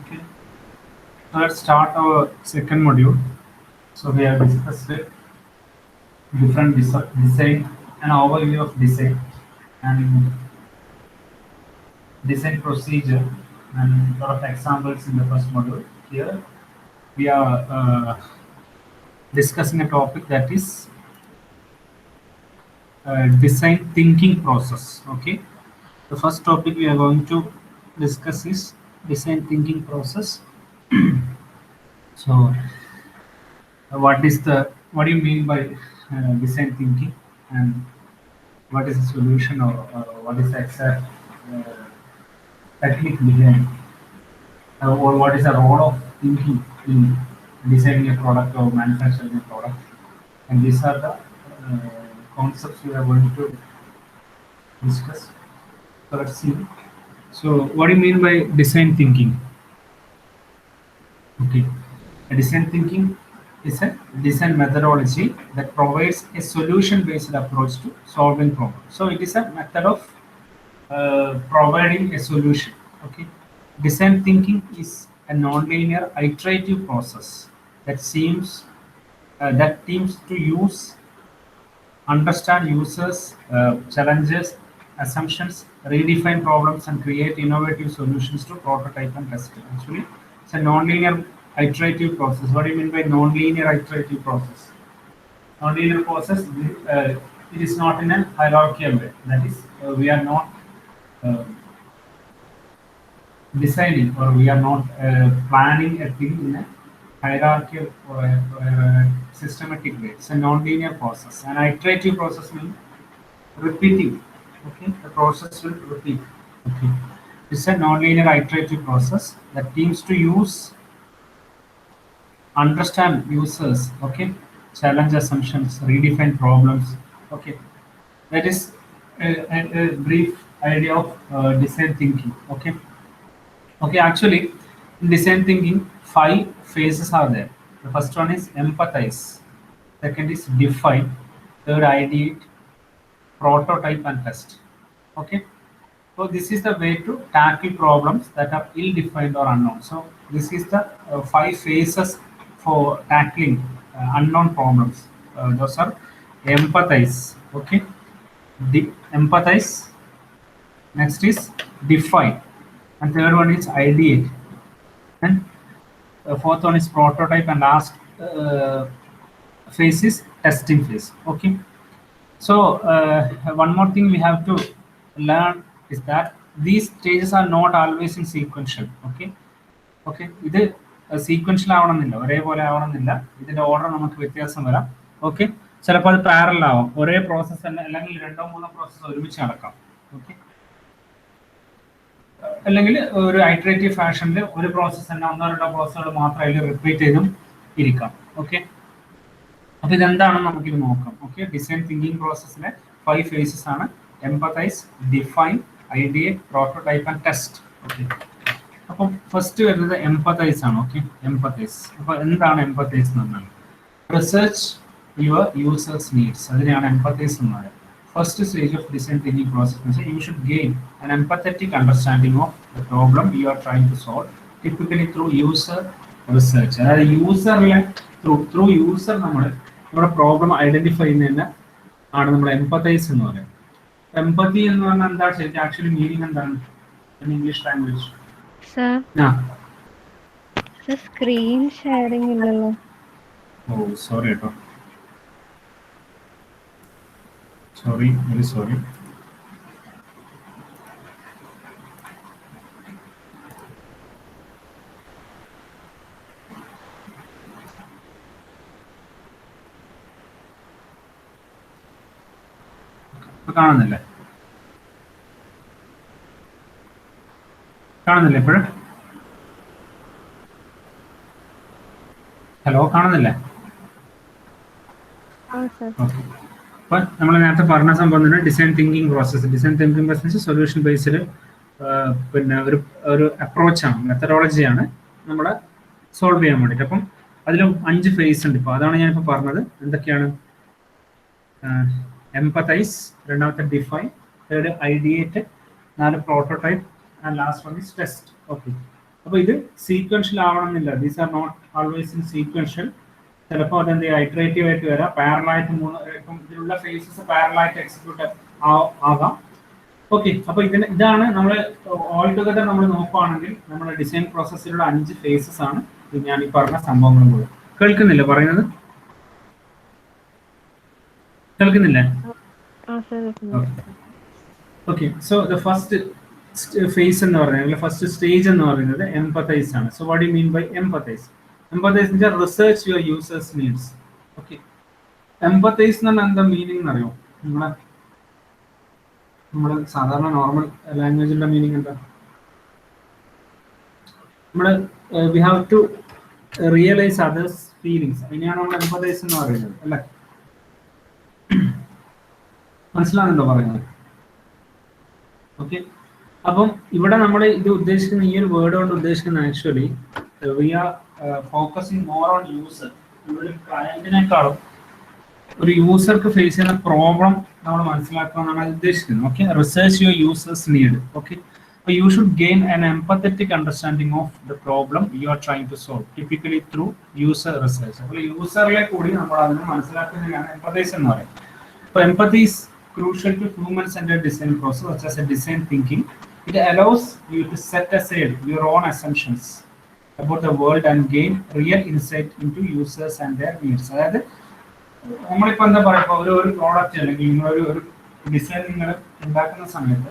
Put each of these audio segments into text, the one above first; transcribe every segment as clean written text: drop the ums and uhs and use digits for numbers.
Okay. So let's start our second module. So we have discussed different design, an overview of design and design procedure and a lot of examples in the first module. Here we are discussing a topic that is design thinking process. Okay. The first topic we are going to discuss is design thinking process. So what do you mean by design thinking, and what is the solution, or what is the exact uh, technique behind, or what is the role of thinking in designing a product or manufacturing a product? And these are the concepts we are going to discuss. So let's see. So what do you mean by design thinking? Okay. A design thinking is a design methodology that provides a solution-based approach to solving problems. So it is a method of providing a solution. Okay. Design thinking is a non-linear iterative process that seems to use understand users, challenges, assumptions, redefine problems, and create innovative solutions to prototype and test. Actually, it's a non-linear iterative process. What do you mean by non-linear iterative process? Non-linear process, it is not in a hierarchical way. That is, we are not uh, designing, or we are not planning a thing in a hierarchical or a systematic way. It's a non-linear process. An iterative process means repeating. Okay, the process will repeat. Okay, it's a non-linear iterative process that aims to understand users. Okay, challenge assumptions, redefine problems. Okay, that is a brief idea of design thinking. Okay. Okay, actually, in design thinking, five phases are there. The first one is empathize. Second is define. Third, ideate, prototype, and test. Okay. So this is the way to tackle problems that are ill-defined or unknown. So this is the five phases for tackling unknown problems. Those are empathize. Okay. Empathize. Next is define, and third one is ideate, and fourth one is prototype, and last phase is testing phase. Okay. So one more thing we have to learn is that these stages are not always in sequential. Okay. Okay ഇത് sequential ആവണമെന്നില്ല, ഒരേപോലെ ആവണമെന്നില്ല. ഇതിന്റെ order നമുക്ക് വ്യത്യാസം വരാം. Okay, ചിലപ്പോൾ അത് പാരലൽ ആവാം. ഒരേ പ്രോസസ്സ് തന്നെ, അല്ലെങ്കിൽ രണ്ടോ മൂന്നോ പ്രോസസ്സ് ഒരുമിച്ച് നടക്കാം. ഓക്കെ, അല്ലെങ്കിൽ ഒരു ഐറ്ററേറ്റീവ് ഫാഷനിൽ ഒരു പ്രോസസ്സ് തന്നെ ഒന്നോ രണ്ടോ പ്രോസസ്സുകൾ മാത്രം അതിൽ റിപ്പീറ്റ് ചെയ്തും ഇരിക്കാം. ഓക്കെ, അപ്പൊ ഇതെന്താണെന്ന് നമുക്കിത് നോക്കാം. ഓക്കെ, ഡിസൈൻ തിങ്കിങ് പ്രോസസ്സിലെ 5 phases ആണ്: empathize, define, ideate, prototype and test. Okay, അപ്പം ഫസ്റ്റ് വരുന്നത് എംപതൈസ് ആണ്. Okay, empathize. അപ്പൊ എന്താണ് എംപതൈസ് എന്ന് പറഞ്ഞാൽ? റിസർച്ച് യുവർ യൂസേഴ്സ് നീഡ്സ്, അതിനെയാണ് എംപതൈസ് എന്ന് പറയുന്നത്. First stage of design thinking process, you should gain an empathetic understanding of the problem you are trying to solve, typically through user research. അതായത് യൂസറിലെ through user നമ്മുടെ problem identify ചെയ്യുന്നതിന് ആണ് നമ്മൾ empathise എന്ന് പറയുന്നത്. എംപതി എന്ന് പറഞ്ഞാൽ എന്താ ശരിക്കും ആക്ച്വലി മീനിങ് എന്താണ് in English language? Screen sharing ഇല്ലല്ലോ. ഓ സോറി കേട്ടോ, സോറി, വെരി സോറി. കാണുന്നില്ലേ ഇപ്പോഴും? ഹലോ, കാണുന്നില്ലേ? ഓക്കെ, അപ്പൊ നമ്മൾ നേരത്തെ പറഞ്ഞ സംഭവം തന്നെ design thinking process. Design thinking process solution based പിന്നെ ഒരു അപ്രോച്ചാണ്, മെത്തഡോളജിയാണ് നമ്മളെ സോൾവ് ചെയ്യാൻ വേണ്ടിയിട്ട്. അപ്പം അതിൽ 5 phase ഉണ്ട്. ഇപ്പോൾ അതാണ് ഞാനിപ്പോൾ പറഞ്ഞത്. എന്തൊക്കെയാണ്? എംപതൈസ്, രണ്ടാമത്തെ define, third ideate, 4 prototype, and last one is test. Okay, അപ്പോൾ ഇത് സീക്വൻഷ്യൽ ആവണമെന്നില്ല. These are not always in sequential. ചിലപ്പോൾ അതെന്ത് ഐട്രേറ്റീവ് ആയിട്ട് വരാം, പാരലായിട്ട് ഇപ്പം ഇതിലുള്ള ഫേസസ് പാരലായിട്ട് എക്സിക്യൂട്ട് ആകാം. ഓക്കെ, അപ്പോൾ ഇതാണ് നമ്മൾ ഓൾ ടുഗദർ നമ്മൾ നോക്കുകയാണെങ്കിൽ നമ്മുടെ ഡിസൈൻ പ്രോസസ്സിലുള്ള 5 ഫേസസ് ആണ് ഇത് ഞാൻ ഈ പറഞ്ഞ സംഭവങ്ങളും കൂടെ. കേൾക്കുന്നില്ല പറയുന്നത്? കേൾക്കുന്നില്ലേ? Okay, so the first phase എന്ന് പറയുന്നത്, ഫസ്റ്റ് സ്റ്റേജ് എന്ന് പറയുന്നത് എംപത്തൈസ് ആണ്. So what you mean by empathize? Empathize എന്ന് വെച്ചാൽ research your users needs. Okay, empathize എന്ന് പറഞ്ഞാൽ എന്താ മീനിങ് എന്നറിയോ? നമ്മുടെ സാധാരണ നോർമൽ ലാംഗ്വേജിന്റെ മീനിങ് എന്താ? നമ്മുടെ we have to realize others feelings, അതിനെയാണ് നമ്മൾ എംപത്തൈസ് എന്ന് പറയുന്നത്, അല്ലേ? മനസ്സിലാകുന്നുണ്ടോ പറയുന്നത്? ഓക്കെ, അപ്പം ഇവിടെ നമ്മൾ ഇത് ഉദ്ദേശിക്കുന്ന ഈ ഒരു വേർഡ് കൊണ്ട് ഉദ്ദേശിക്കുന്ന actually we are focusing more on user. ഒരു ക്ലയന്റിനേക്കാളും ഒരു യൂസർക്ക് ഫേസ് ചെയ്യുന്ന പ്രോബ്ലം നമ്മൾ മനസ്സിലാക്കുക എന്നാണ് ഉദ്ദേശിക്കുന്നത്. Okay, research your users need. Okay, അപ്പോൾ you should gain an empathetic understanding of the problem you are trying to solve, typically through user research. അപ്പോൾ യൂസറിലെ കൂടി നമ്മൾ അതിനെ മനസ്സിലാക്കുന്നതിനാണ് എംപത്തൈസ് എന്ന് പറയുന്നത്. അപ്പോൾ empathise crucial to human-centered design process, such as a design thinking. It allows you to set aside your own assumptions about the world and gain real insight into users and their needs. അതായത് നമ്മളിപ്പോൾ എന്താ പറയുക, ഒരു product അല്ലെങ്കിൽ നിങ്ങളൊരു design നിങ്ങൾ ഉണ്ടാക്കുന്ന സമയത്ത്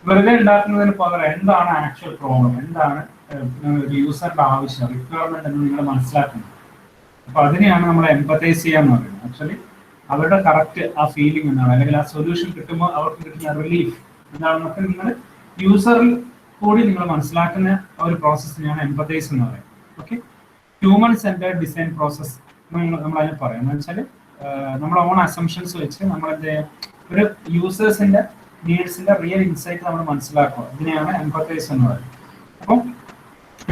വെറുതെ ഉണ്ടാക്കുന്നതിന് പകരം എന്താണ് ആക്ച്വൽ പ്രോബ്ലം, എന്താണ് ഒരു യൂസറിന്റെ ആവശ്യം, റിക്വയർമെന്റ് എന്ന് നിങ്ങൾ മനസ്സിലാക്കുന്നത്. അപ്പോൾ അതിനെയാണ് നമ്മൾ എംപത്തൈസ് ചെയ്യാന്ന് പറയുന്നത്. ആക്ച്വലി അവരുടെ കറക്റ്റ് ആ ഫീലിംഗ് എന്താണ്, അല്ലെങ്കിൽ ആ സൊല്യൂഷൻ കിട്ടുമ്പോൾ അവർക്ക് കിട്ടുന്ന റിലീഫ് എന്താണെന്നൊക്കെ നിങ്ങൾ യൂസറിൽ കൂടി നിങ്ങൾ മനസ്സിലാക്കുന്ന ഒരു പ്രോസസ്സിനെയാണ് എംപത്തൈസ് എന്ന് പറയുന്നത്. Okay, human centred design process നമ്മൾ അതിന് പറയാം. എന്ന് വെച്ചാൽ നമ്മുടെ ഓൺ അസംഷൻസ് വെച്ച് നമ്മൾ എന്ത് ചെയ്യാം, ഒരു യൂസേഴ്സിന്റെ നീഡ്സിന്റെ റിയൽ ഇൻസൈറ്റ് നമ്മൾ മനസ്സിലാക്കുക. ഇതിനെയാണ് എംപത്തൈസ് എന്ന് പറയുന്നത്. അപ്പം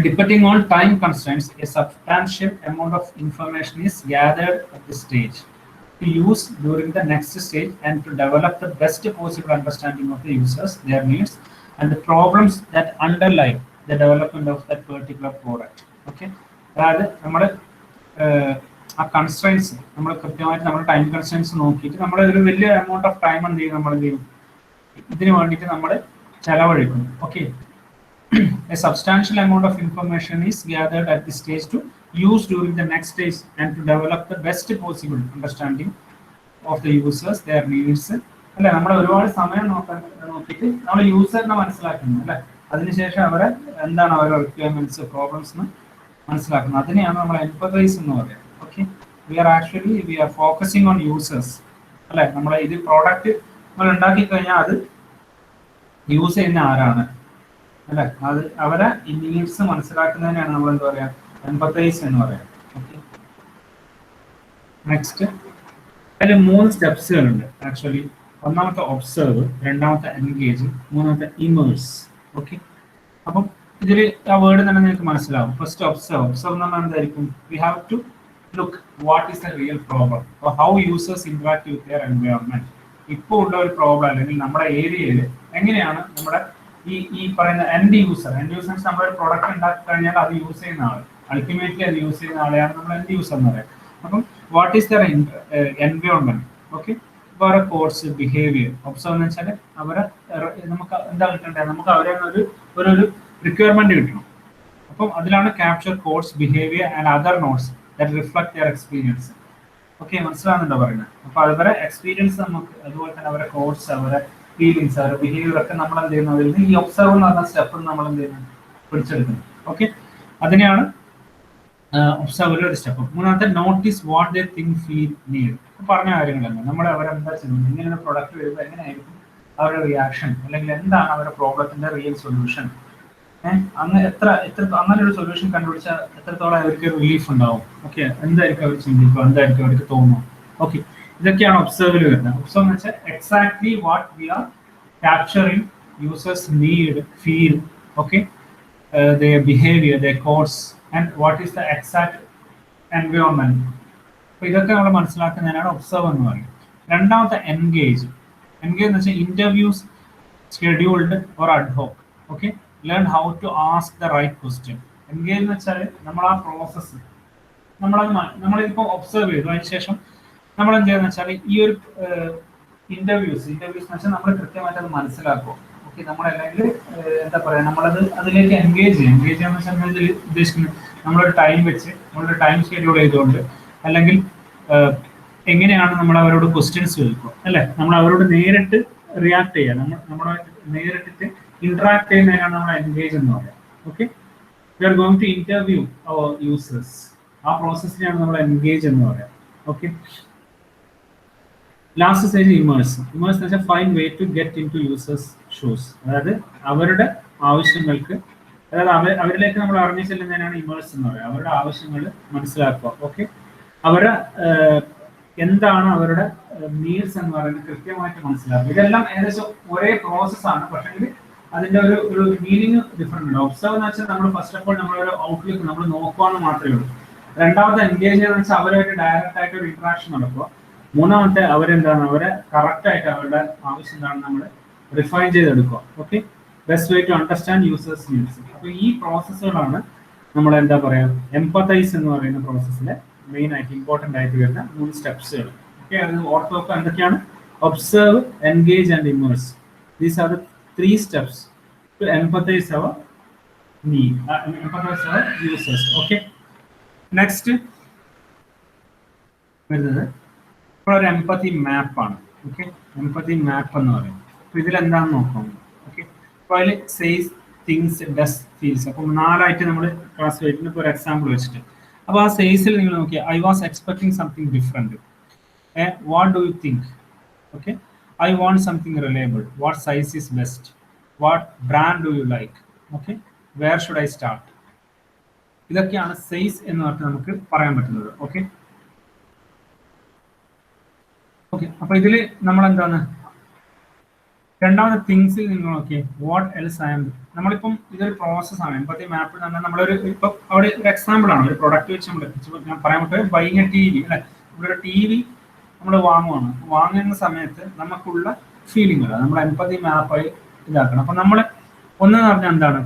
depending on time constraints A substantial amount of information is gathered at the stage to use during the next stage and to develop the best possible understanding of the users, their needs, and the problems that underlie the development of that particular product. Okay, അതായത് നമ്മൾ ആ constraints നമ്മൾ കൃത്യമായിട്ട് നമ്മുടെ time constraints നോക്കിയിട്ട് നമ്മൾ ഒരു വലിയ എമൗണ്ട് ഓഫ് ടൈം എന്ത് ചെയ്യും, നമ്മൾ എന്ത് ചെയ്യും, ഇതിന് വേണ്ടിയിട്ട് നമ്മൾ ചെലവഴിക്കും. Okay, a substantial amount of information is gathered at this stage to use during the next stage and to develop the best possible understanding of the users, their needs. അല്ലെ, നമ്മൾ ഒരുപാട് സമയം നോക്കിയിട്ട് നമ്മൾ യൂസറിനെ മനസ്സിലാക്കുന്നു, അല്ലെ, അതിനുശേഷം അവരെ എന്താണ് അവരുടെ റിക്വയർമെന്റ്സ്, പ്രോബ്ലംസ് മനസ്സിലാക്കുന്നത്. അതിനെയാണ് നമ്മൾ എംപത്തൈസ് എന്ന് പറയുന്നത്. Okay, we are focusing on users, അല്ലെ. നമ്മളെ ഇത് പ്രോഡക്റ്റ് നമ്മൾ ഉണ്ടാക്കി കഴിഞ്ഞാൽ അത് യൂസ് ചെയ്യുന്ന ആരാണ്, അല്ലെ, അത് അവരെ ഈ നീഡ്സ് മനസ്സിലാക്കുന്നതിനാണ് നമ്മൾ എന്താ പറയാ, എംപത്തൈസ് എന്ന് പറയാം. ഓക്കെ, നെക്സ്റ്റ് അതിൽ 3 സ്റ്റെപ്സുകളുണ്ട് ആക്ച്വലി. ഒന്നാമത്തെ ഒബ്സർവ്, രണ്ടാമത്തെ എൻഗേജ്, മൂന്നാമത്തെ ഇമേഴ്സ്. ഓക്കെ, അപ്പം ഇതിൽ ആ വേർഡ് തന്നെ നിങ്ങൾക്ക് മനസ്സിലാവും. ഫസ്റ്റ് ഒബ്സർവ് എന്ന് പറഞ്ഞാൽ എന്തായിരിക്കും, we have to look what is the real problem, how users interact with their environment. ഇപ്പോൾ ഉള്ള ഒരു പ്രോബ്ലം അല്ലെങ്കിൽ നമ്മുടെ ഏരിയയിൽ എങ്ങനെയാണ് നമ്മുടെ ഈ പറയുന്ന എൻഡ് യൂസേഴ്സ് നമ്മളൊരു പ്രൊഡക്റ്റ് ഉണ്ടാക്കി കഴിഞ്ഞാൽ അത് യൂസ് ചെയ്യുന്ന ആൾ, അൾട്ടിമേറ്റ്ലി അത് യൂസ് ചെയ്യുന്ന ആളെയാണ് നമ്മൾ എൻഡ് യൂസർ എന്ന് പറയുന്നത്. അപ്പം what is there environment. Okay, ഇപ്പോൾ അവരുടെ കോഴ്സ്, ബിഹേവിയർ. ഒബ്സർവ് എന്ന് വെച്ചാൽ അവരെ നമുക്ക് എന്താ കിട്ടേണ്ടത്, നമുക്ക് അവരെ ഒരു റിക്വയർമെന്റ് കിട്ടണം. അപ്പം അതിലാണ് capture quotes, behavior and other notes that reflect their experience. Okay, മനസ്സിലാകുന്നുണ്ടോ പറയുന്നത്? അപ്പോൾ അവരെ എക്സ്പീരിയൻസ് നമുക്ക്, അതുപോലെ തന്നെ അവരുടെ കോഴ്സ്, അവരുടെ ഫീലിങ്സ്, അവരുടെ ബിഹേവിയർ ഒക്കെ നമ്മൾ എന്ത് ചെയ്യുന്നത് ഈ ഒബ്സർവ് എന്ന് പറഞ്ഞ സ്റ്റെപ്പ് നമ്മൾ എന്ത് ചെയ്യുന്നത്, പിടിച്ചെടുക്കുന്നത്. ഓക്കെ, അതിനെയാണ് ഒബ്സർവ് ഒരു സ്റ്റെപ്പ്. മൂന്നാമത്തെ notice what they think, feel, need. പറഞ്ഞ കാര്യങ്ങളല്ല, നമ്മൾ അവരെന്താ ചെയ്യുന്നത്, ഇങ്ങനെ ഒരു പ്രൊഡക്റ്റ് വരുമ്പോൾ എങ്ങനെയായിരിക്കും അവരുടെ റിയാക്ഷൻ, അല്ലെങ്കിൽ എന്താണ് അവരുടെ പ്രോബ്ലത്തിന്റെ റിയൽ സൊല്യൂഷൻ. അങ്ങനെ അങ്ങനെ ഒരു സൊല്യൂഷൻ കണ്ടുപിടിച്ചാൽ എത്രത്തോളം അവർക്ക് റിലീഫ് ഉണ്ടാവും. ഓക്കെ, എന്തായിരിക്കും അവർ ചിന്തിക്കുക, എന്തായിരിക്കും അവർക്ക് തോന്നുക. ഓക്കെ, ഇതൊക്കെയാണ് ഒബ്സർവിൽ വരുന്നത്. ഒബ്സർവ് എന്ന് വെച്ചാൽ exactly what we are capturing users need, feel, okay, their behavior, their course, and what is the exact environment. അപ്പോൾ ഇതൊക്കെ നമ്മൾ മനസ്സിലാക്കുന്നതിനാണ് ഒബ്സർവ് എന്ന് പറയുന്നത്. രണ്ടാമത്തെ എൻഗേജ് എന്ന് വെച്ചാൽ interviews scheduled or ad hoc. Okay, learn how to ask the right question. Engage എന്ന് വെച്ചാൽ നമ്മൾ ആ പ്രോസസ്സ് നമ്മളിപ്പോൾ ഒബ്സർവ് ചെയ്തു, അതിനുശേഷം നമ്മൾ എന്ത് ചെയ്യുന്നത് വെച്ചാൽ ഈ ഒരു ഇന്റർവ്യൂസ് എന്ന് വെച്ചാൽ നമ്മൾ കൃത്യമായിട്ട് അത് മനസ്സിലാക്കുക. ഓക്കെ, നമ്മളല്ലെങ്കിൽ എന്താ പറയുക, നമ്മളത് അതിലേക്ക് എൻഗേജ് ചെയ്യാന്ന് വെച്ചാൽ നമ്മൾ ഇതിൽ ഉദ്ദേശിക്കുന്നത് നമ്മളൊരു ടൈം വെച്ച് നമ്മളൊരു ടൈം ഷെഡ്യൂൾ ചെയ്തുകൊണ്ട്, അല്ലെങ്കിൽ എങ്ങനെയാണ് നമ്മൾ അവരോട് ക്വസ്റ്റ്യൻസ് ചോദിക്കുക അല്ലെ, നമ്മൾ അവരോട് നേരിട്ട് റിയാക്ട് ചെയ്യുക, നമ്മളെ നേരിട്ടിട്ട് ഇന്ററാക്ട് ചെയ്യുന്നതിനാണ് നമ്മൾ എൻഗേജ് എന്ന് പറയുക. Okay, we are going to interview our users. ആ പ്രോസസ്സിനെയാണ് നമ്മൾ എൻഗേജ് എന്ന് പറയാം. Okay, last stage immerse. Immerse എന്ന് വെച്ചാൽ find way to get into users shoes. അതായത് അവരുടെ ആവശ്യങ്ങൾക്ക്, അതായത് അവരിലേക്ക് നമ്മൾ അറിഞ്ഞു ചെല്ലുന്നതിനാണ് ഇമേഴ്സ് എന്ന് പറയുക. അവരുടെ ആവശ്യങ്ങൾ മനസ്സിലാക്കുക. ഓക്കെ, അവരുടെ എന്താണ് അവരുടെ നീഡ്സ് എന്ന് പറയുന്നത് കൃത്യമായിട്ട് മനസ്സിലാക്കുക. ഇതെല്ലാം ഏകദേശം ഒരേ പ്രോസസ്സാണ്, പക്ഷേ അതിന്റെ ഒരു മീനിങ് ഡിഫറെന്റ് ഉണ്ട്. ഒബ്സർവ് എന്ന് വെച്ചാൽ നമ്മൾ ഫസ്റ്റ് ഓഫ് ഓൾ നമ്മളൊരു ഔട്ട്ലുക്ക് നമ്മൾ നോക്കുകയെന്ന് മാത്രമേ ഉള്ളൂ. രണ്ടാമത്തെ എൻഗേജ് എന്ന് വെച്ചാൽ അവരുമായിട്ട് ഡയറക്റ്റ് ആയിട്ട് ഒരു ഇന്ററാക്ഷൻ നടക്കുക. മൂന്നാമത്തെ അവരെന്താണ്, അവരെ കറക്റ്റ് ആയിട്ട് അവരുടെ ആവശ്യം എന്താണെന്ന് നമ്മൾ റിഫൈൻ ചെയ്തെടുക്കുക. Okay, best way to understand users needs. അപ്പൊ ഈ പ്രോസസ്സുകളാണ് നമ്മൾ എന്താ പറയാ എംപത്തൈസ് എന്ന് പറയുന്ന പ്രോസസ്സിലെ മെയിൻ ആയിട്ട് ഇമ്പോർട്ടന്റ് ആയിട്ട് വരുന്ന 3 സ്റ്റെപ്സുകൾ. ഓക്കെ, അത് ഓർത്ത് വെക്കുക എന്തൊക്കെയാണ്. Observe, engage and immerse. These are the 3 steps to empathize our need, empathize our users. Okay, next വരുന്നത് ഇപ്പോൾ ഒരു എംപത്തി മാപ്പ് ആണ്. ഓക്കെ, എംപത്തി മാപ്പ് എന്ന് പറയുന്നത് അപ്പോൾ ഇതിൽ എന്താണെന്ന് നോക്കാം. ഓക്കെ, അപ്പോൾ അതിൽ സേസ്, തിങ്സ്, ഡസ്, ഫീൽസ്. അപ്പം 4ആയിട്ട് നമ്മൾ ക്ലാസ് വെയിറ്റിന് ഇപ്പോൾ ഒരു എക്സാമ്പിൾ വെച്ചിട്ട്, അപ്പോൾ ആ സേസിൽ നിങ്ങൾ നോക്കിയാൽ I was expecting something different. What do you think? Okay, I want something reliable. What size is best? What brand do you like? Okay, where should I start? ഇതൊക്കെയാണ് സൈസ് എന്ന് പറഞ്ഞിട്ട് നമുക്ക് പറയാൻ പറ്റുന്നത്. ഓക്കെ ഓക്കെ അപ്പോൾ ഇതിൽ നമ്മൾ എന്താണ് രണ്ടാമത്തെ തിങ്സിൽ നിങ്ങൾ നോക്കിയേ, വാട്ട് എൽസ് ഐ എം. നമ്മളിപ്പം ഇതൊരു പ്രോസസ്സാണ്. എംപത്തി മാപ്പ് എന്ന് പറഞ്ഞാൽ നമ്മളൊരു ഇപ്പം അവിടെ ഒരു എക്സാമ്പിൾ ആണ്, ഒരു പ്രൊഡക്റ്റ് വെച്ച് നമ്മൾ ഞാൻ പറയാൻ പറ്റും ബൈങ് എ ടി വി അല്ലെ. നമ്മളൊരു ടി വി നമ്മൾ വാങ്ങുന്ന സമയത്ത് നമുക്കുള്ള ഫീലിംഗ് നമ്മൾ എംപത്തി മാപ്പായി ഇതാക്കണം. അപ്പൊ നമ്മൾ ഒന്ന് പറഞ്ഞാൽ എന്താണ്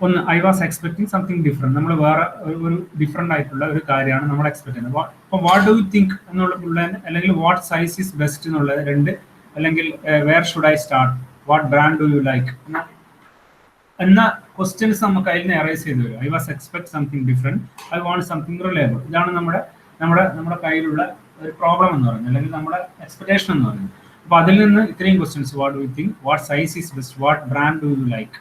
ഒന്ന് I was expecting something different. നമ്മൾ വേറെ ഒരു ഡിഫറെന്റ് ആയിട്ടുള്ള ഒരു കാര്യമാണ് നമ്മൾ എക്സ്പെക്ട് ചെയ്യുന്നത്. അപ്പൊ വാട്ട് ഡു യു തിങ്ക് എന്നുള്ള, അല്ലെങ്കിൽ വാട്ട് സൈസ് ഈസ് ബെസ്റ്റ് എന്നുള്ളത് 2, അല്ലെങ്കിൽ where should I start, what brand do you like എന്ന ക്വസ്റ്റ്യൻസ് നമുക്ക് അതിൽ നിന്ന് എറേസ് ചെയ്ത് വരും. I was expect something different, I want something reliable. ഇതാണ് നമ്മുടെ കയ്യിലുള്ള ഒരു പ്രോബ്ലം എന്ന് പറയുന്നത്, അല്ലെങ്കിൽ നമ്മുടെ എക്സ്പെക്ടേഷൻ എന്ന് പറയുന്നത്. അപ്പോൾ അതിൽ നിന്ന് ഇത്രയും questions, what do you think, what size is best, what brand do you like,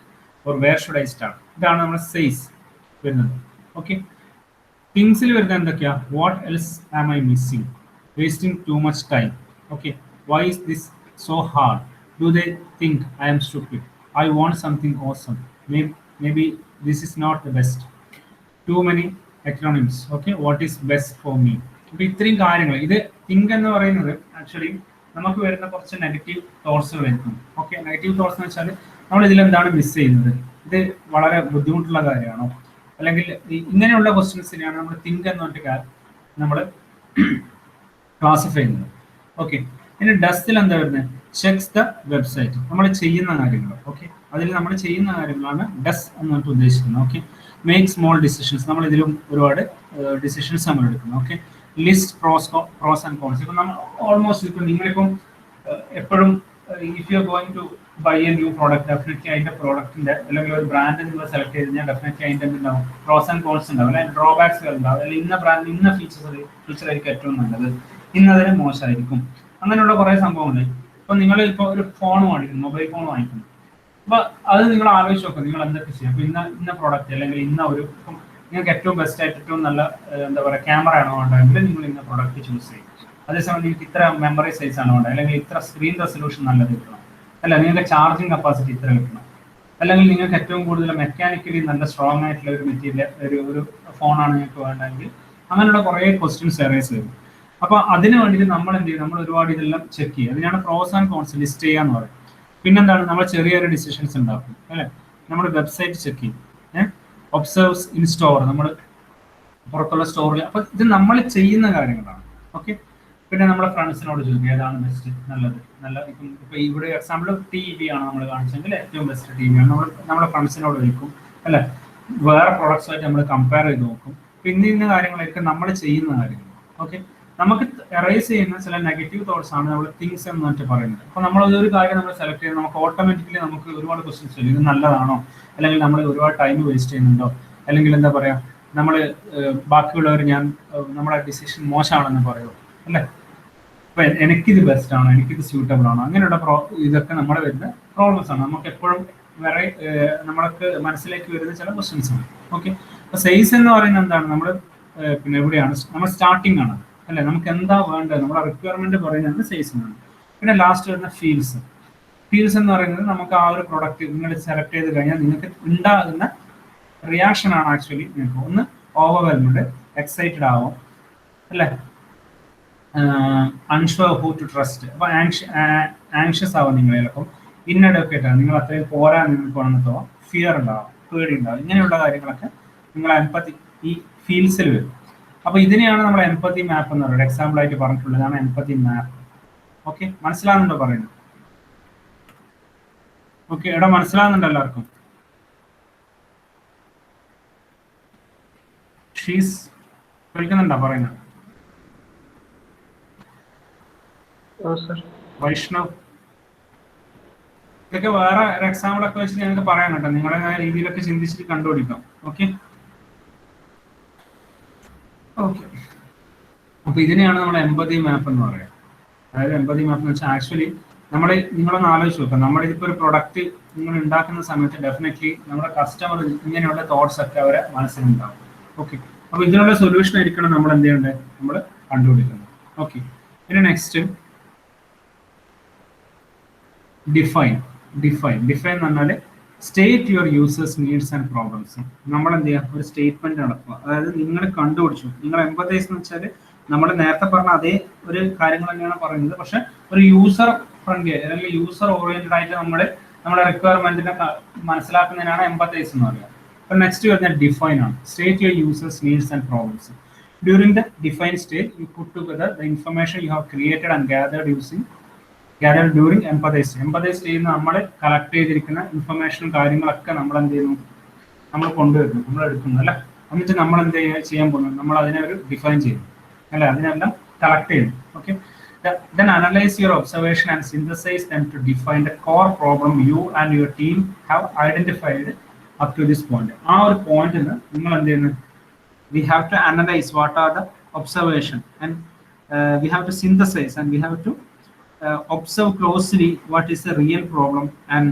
or where should I start. ഇതാണ് നമ്മുടെ സൈസ് വരുന്നത്. ഓക്കെ, തിങ്സിൽ വരുന്നത് എന്തൊക്കെയാ, what else am I missing, wasting too much time. Okay, why is this so hard, do they think I am stupid, I want something awesome, maybe this is not the best, too many acronyms. Okay, what is best for me. അപ്പോൾ ഇത്രയും കാര്യങ്ങൾ, ഇത് think എന്ന് പറയുന്നത് actually നമുക്ക് വരുന്ന കുറച്ച് negative തോട്ട്സുകൾ ആയിരിക്കും. ഓക്കെ, നെഗറ്റീവ് തോട്ട്സ് എന്ന് വെച്ചാൽ നമ്മൾ ഇതിലെന്താണ് മിസ് ചെയ്യുന്നത്, ഇത് വളരെ ബുദ്ധിമുട്ടുള്ള കാര്യമാണോ, അല്ലെങ്കിൽ ഇങ്ങനെയുള്ള ക്വസ്റ്റ്യൻസിനെയാണ് നമ്മൾ തിങ്ക് എന്ന് പറഞ്ഞിട്ട് നമ്മൾ ക്ലാസിഫൈ ചെയ്യുന്നത്. ഓക്കെ, ഇനി ഡസ്റ്റിൽ എന്താ വരുന്നത്, ചെക്സ് ദ വെബ്സൈറ്റ്, നമ്മൾ ചെയ്യുന്ന കാര്യങ്ങൾ. ഓക്കെ, അതിൽ നമ്മൾ ചെയ്യുന്ന കാര്യങ്ങളാണ് ഡസ് എന്ന് പറഞ്ഞിട്ട് ഉദ്ദേശിക്കുന്നത്. ഓക്കെ, മേക്ക് സ്മോൾ ഡിസിഷൻസ്, നമ്മൾ ഇതിലും ഒരുപാട് ഡിസിഷൻസ് നമ്മൾ എടുക്കുന്നു. Okay, list pros and cons. ഇപ്പം നമ്മൾ ഓൾമോസ്റ്റ് ഇപ്പം നിങ്ങളിപ്പം എപ്പോഴും if you are going to buy a new product, definitely അതിന്റെ പ്രോഡക്റ്റിന്റെ അല്ലെങ്കിൽ ഒരു ബ്രാൻഡ് നിങ്ങൾ സെലക്ട് ചെയ്ത് കഴിഞ്ഞാൽ ഡെഫിനറ്റ്ലി അതിന്റെ എന്തുണ്ടാവും, പ്രോസ് ആൻഡ് കോൺസ് ഉണ്ടാവും, അല്ലെങ്കിൽ ഡ്രോബാക്സുകൾ ഉണ്ടാവും. അല്ലെങ്കിൽ ഇന്ന ബ്രാൻഡ് ഇന്ന ഫീച്ചറായിരിക്കും ഏറ്റവും നല്ലത്, ഇന്നതിന് മോശമായിരിക്കും, അങ്ങനെയുള്ള കുറേ സംഭവങ്ങൾ. ഇപ്പൊ നിങ്ങൾ ഇപ്പോൾ ഒരു ഫോൺ വാങ്ങിക്കുന്നു, മൊബൈൽ ഫോൺ വാങ്ങിക്കുന്നു, അപ്പൊ അത് നിങ്ങൾ ആലോചിച്ച് നോക്കുക നിങ്ങൾ എന്തൊക്കെ ചെയ്യും. അപ്പൊ ഇന്ന പ്രോഡക്റ്റ് അല്ലെങ്കിൽ ഇന്ന ഒരു, ഇപ്പം നിങ്ങൾക്ക് ഏറ്റവും ബെസ്റ്റ് ആയിട്ട് ഏറ്റവും നല്ല എന്താ പറയുക ക്യാമറ ആണോ വേണ്ടതെങ്കിൽ നിങ്ങൾ ഇന്ന പ്രോഡക്റ്റ് ചൂസ് ചെയ്യും. അതേസമയം നിങ്ങൾക്ക് ഇത്ര മെമ്മറി സൈസ് ആണ് വേണ്ടത്, അല്ലെങ്കിൽ ഇത്ര സ്ക്രീൻ റെസൊല്യൂഷൻ നല്ലത് കിട്ടണം, അല്ല നിങ്ങൾക്ക് ചാർജിങ് കപ്പാസിറ്റി ഇത്ര കിട്ടണം, അല്ലെങ്കിൽ നിങ്ങൾക്ക് ഏറ്റവും കൂടുതൽ മെക്കാനിക്കലി നല്ല സ്ട്രോങ് ആയിട്ടുള്ള ഒരു മെറ്റീരിയൽ ഒരു ഫോണാണ് നിങ്ങൾക്ക് വേണ്ടതെങ്കിൽ, അങ്ങനെയുള്ള കുറേ ക്വസ്റ്റ്യൻസ് എറേസ് ചെയ്യും. അപ്പൊ അതിന് വേണ്ടിയിട്ട് നമ്മൾ എന്ത് ചെയ്യും, നമ്മൾ ഒരുപാട് ഇതെല്ലാം ചെക്ക് ചെയ്യും. അതിനാണ് പ്രോസ് ആൻഡ് കോൺസ് ലിസ്റ്റ് ചെയ്യാന്ന് പറയും. പിന്നെന്താണ്, നമ്മൾ ചെറിയൊരു ഡിസിഷൻസ് ഉണ്ടാക്കും അല്ലെ, നമ്മൾ വെബ്സൈറ്റ് ചെക്ക് ചെയ്യും, ഒബ്സർവ്സ് ഇൻ സ്റ്റോർ, നമ്മൾ പുറത്തുള്ള സ്റ്റോറിൽ. അപ്പൊ ഇത് നമ്മൾ ചെയ്യുന്ന കാര്യങ്ങളാണ്. ഓക്കെ, പിന്നെ നമ്മുടെ ഫ്രണ്ട്സിനോട് ചോദിക്കും ഏതാണ് ബെസ്റ്റ് നല്ലത് ഇപ്പൊ ഇവിടെ എക്സാമ്പിൾ TV ആണ് നമ്മൾ കാണിച്ചെങ്കിൽ ഏറ്റവും ബെസ്റ്റ് TV ആണ് നമ്മുടെ ഫ്രണ്ട്സിനോട് ചോദിക്കും അല്ലെ. വേറെ പ്രോഡക്ട്സ് ആയിട്ട് നമ്മൾ കമ്പയർ ചെയ്ത് നോക്കും. പിന്നെ ഇന്ന കാര്യങ്ങളൊക്കെ നമ്മൾ ചെയ്യുന്ന കാര്യങ്ങൾ. ഓക്കെ, നമുക്ക് എറേസ് ചെയ്യുന്ന ചില നെഗറ്റീവ് തോട്ട്സ് ആണ് നമ്മൾ തിങ്സ് എന്ന് പറഞ്ഞിട്ട് പറയുന്നത്. അപ്പൊ നമ്മൾ ഒരു കാര്യം നമ്മൾ സെലക്ട് ചെയ്ത് നമുക്ക് ഓട്ടോമാറ്റിക്കലി നമുക്ക് ഒരുപാട് ക്വസ്റ്റ്യൻസ് വരും. ഇത് നല്ലതാണോ, അല്ലെങ്കിൽ നമ്മൾ ഒരുപാട് ടൈം വേസ്റ്റ് ചെയ്യുന്നുണ്ടോ, അല്ലെങ്കിൽ എന്താ പറയാ നമ്മൾ ബാക്കിയുള്ളവർ നമ്മുടെ ഡിസിഷൻ മോശമാണെന്ന് പറയുമോ അല്ലേ. അപ്പൊ എനിക്കിത് ബെസ്റ്റ് ആണോ, എനിക്കിത് സ്യൂട്ടബിൾ ആണോ, അങ്ങനെയുള്ള ഇതൊക്കെ നമ്മുടെ വരുന്ന പ്രോബ്ലംസ് ആണ്. നമുക്ക് എപ്പോഴും വേറെ നമ്മൾക്ക് മനസ്സിലേക്ക് വരുന്ന ചില ക്വസ്റ്റ്യൻസ് ആണ്. ഓക്കെ, അപ്പൊ സെയിൽസ് എന്ന് പറയുന്നത് എന്താണ്, നമ്മൾ പിന്നെ എവിടെയാണ് നമ്മൾ സ്റ്റാർട്ടിംഗ് ആണ് അല്ലെ, നമുക്ക് എന്താ വേണ്ടത്, നമ്മുടെ റിക്വയർമെന്റ് പറയുന്നത് സെയിൽസ് ആണ്. പിന്നെ ലാസ്റ്റ് വരുന്ന ഫീൽസ് എന്ന് പറയുന്നത് നമുക്ക് ആ ഒരു പ്രൊഡക്റ്റ് നിങ്ങൾ സെലക്ട് ചെയ്ത് കഴിഞ്ഞാൽ നിങ്ങൾക്ക് ഉണ്ടാകുന്ന റിയാക്ഷൻ ആണ് ആക്ച്വലി. നിങ്ങൾക്ക് ഒന്ന് ഓവർവെൽമഡ്, എക്സൈറ്റഡ് ആവും അല്ലെ, അൺഷുവർ ഹൂ ടു ട്രസ്റ്റ്, അപ്പൊ ആങ്ഷ്യസ് ആവും നിങ്ങൾ, ചിലപ്പം ഇന്നഡോക്കേറ്റ് ആണ്, നിങ്ങൾ അത്രയും പോരാൻ നിങ്ങൾക്ക് വേണമെന്ന് തോന്നാം, ഫിയർ ഉണ്ടാവും, പേടി ഉണ്ടാവും. ഇങ്ങനെയുള്ള കാര്യങ്ങളൊക്കെ നിങ്ങൾ എംപതി ഈ ഫീൽസിൽ വരും. അപ്പൊ ഇതിനെയാണ് നമ്മൾ എംപതി മാപ്പ് എന്ന് പറയുന്നത്. എക്സാമ്പിൾ ആയിട്ട് പറഞ്ഞിട്ടുള്ളതാണ് എംപതി മാപ്പ്. ഓക്കെ, മനസ്സിലാകുന്നുണ്ടോ പറയുന്നത്? ഓക്കെ, എടാ മനസ്സിലാകുന്നുണ്ടോ എല്ലാവർക്കും? ഷീസ് കേൾക്കുന്നുണ്ടോ പറയുന്നത്? വൈഷ്ണവ്, ഇതൊക്കെ വേറെ ഒരു എക്സാമ്പിൾ ഒക്കെ വെച്ചിട്ട് ഞങ്ങൾക്ക് പറയാൻ കേട്ടോ, നിങ്ങളുടെ രീതിയിലൊക്കെ ചിന്തിച്ചിട്ട് കണ്ടുപിടിക്കാം. ഓക്കെ ഓക്കെ, അപ്പൊ ഇതിനെയാണ് നമ്മൾ എംപതി മാപ്പ് എന്ന് പറയുക. അതായത് എംപതി മാപ്പ് എന്ന് വെച്ചാൽ ആക്ച്വലി നിങ്ങളൊന്ന് ആലോചിച്ച് നോക്കാം, നമ്മളിതിപ്പോ ഒരു പ്രൊഡക്റ്റ് നിങ്ങൾ ഉണ്ടാക്കുന്ന സമയത്ത് ഡെഫിനറ്റ്ലി നമ്മുടെ കസ്റ്റമർ ഇങ്ങനെയുള്ള തോട്ട്സ് ഒക്കെ അവരെ മനസ്സിലുണ്ടാവും. ഓക്കെ, അപ്പൊ ഇതിനുള്ള സൊല്യൂഷൻ ആയിരിക്കണം നമ്മൾ എന്ത് ചെയ്യേണ്ടത്, നമ്മൾ കണ്ടുപിടിക്കുന്നത്. ഓക്കെ, പിന്നെ നെക്സ്റ്റ് ഡിഫൈൻ എന്ന് പറഞ്ഞാൽ state your users needs and problems. നമ്മൾ എന്ത് ചെയ്യുക, ഒരു സ്റ്റേറ്റ്മെന്റ് നടക്കുക. അതായത് നിങ്ങൾ കണ്ടുപിടിച്ചു, നിങ്ങൾ എംപതൈസ് എന്ന് വെച്ചാൽ നമ്മൾ നേരത്തെ പറഞ്ഞ അതേ ഒരു കാര്യങ്ങൾ തന്നെയാണ് പറയുന്നത്, പക്ഷെ ഒരു യൂസർ ഫ്രണ്ട്ലി അല്ലെങ്കിൽ യൂസർ ഓറിയന്റഡ് ആയിട്ട് നമ്മുടെ റിക്വയർമെന്റിനെ മനസ്സിലാക്കുന്നതിനാണ് എംപതൈസ് എന്ന് പറയുക. അപ്പൊ നെക്സ്റ്റ് വരുന്ന ഡിഫൈൻ ആണ്. State your users needs and problems. During the define state you put together the information you have created and gathered during empathize ചെയ്യുന്ന നമ്മൾ കളക്ട് ചെയ്തിരിക്കുന്ന ഇൻഫർമേഷനും കാര്യങ്ങളൊക്കെ നമ്മൾ എന്ത് ചെയ്യുന്നു, നമ്മൾ കൊണ്ടുവരുന്നു, നമ്മൾ എടുക്കുന്നു അല്ലെ. എന്നിട്ട് നമ്മൾ എന്ത് ചെയ്യാൻ പോകുന്നു, നമ്മൾ അതിനെ ഒരു ഡിഫൈൻ ചെയ്യുന്നു അല്ലെ, അതിനെല്ലാം കളക്ട് ചെയ്യുന്നു. Okay, then analyze your observation and synthesize them to define the core problem you and your team have identified up to this point. ആ ഒരു പോയിന്റിൽ നിങ്ങൾ എന്ത് ചെയ്യുന്നു, we have to analyze what are the observation and we have to synthesize and we have to observe closely what is the real problem and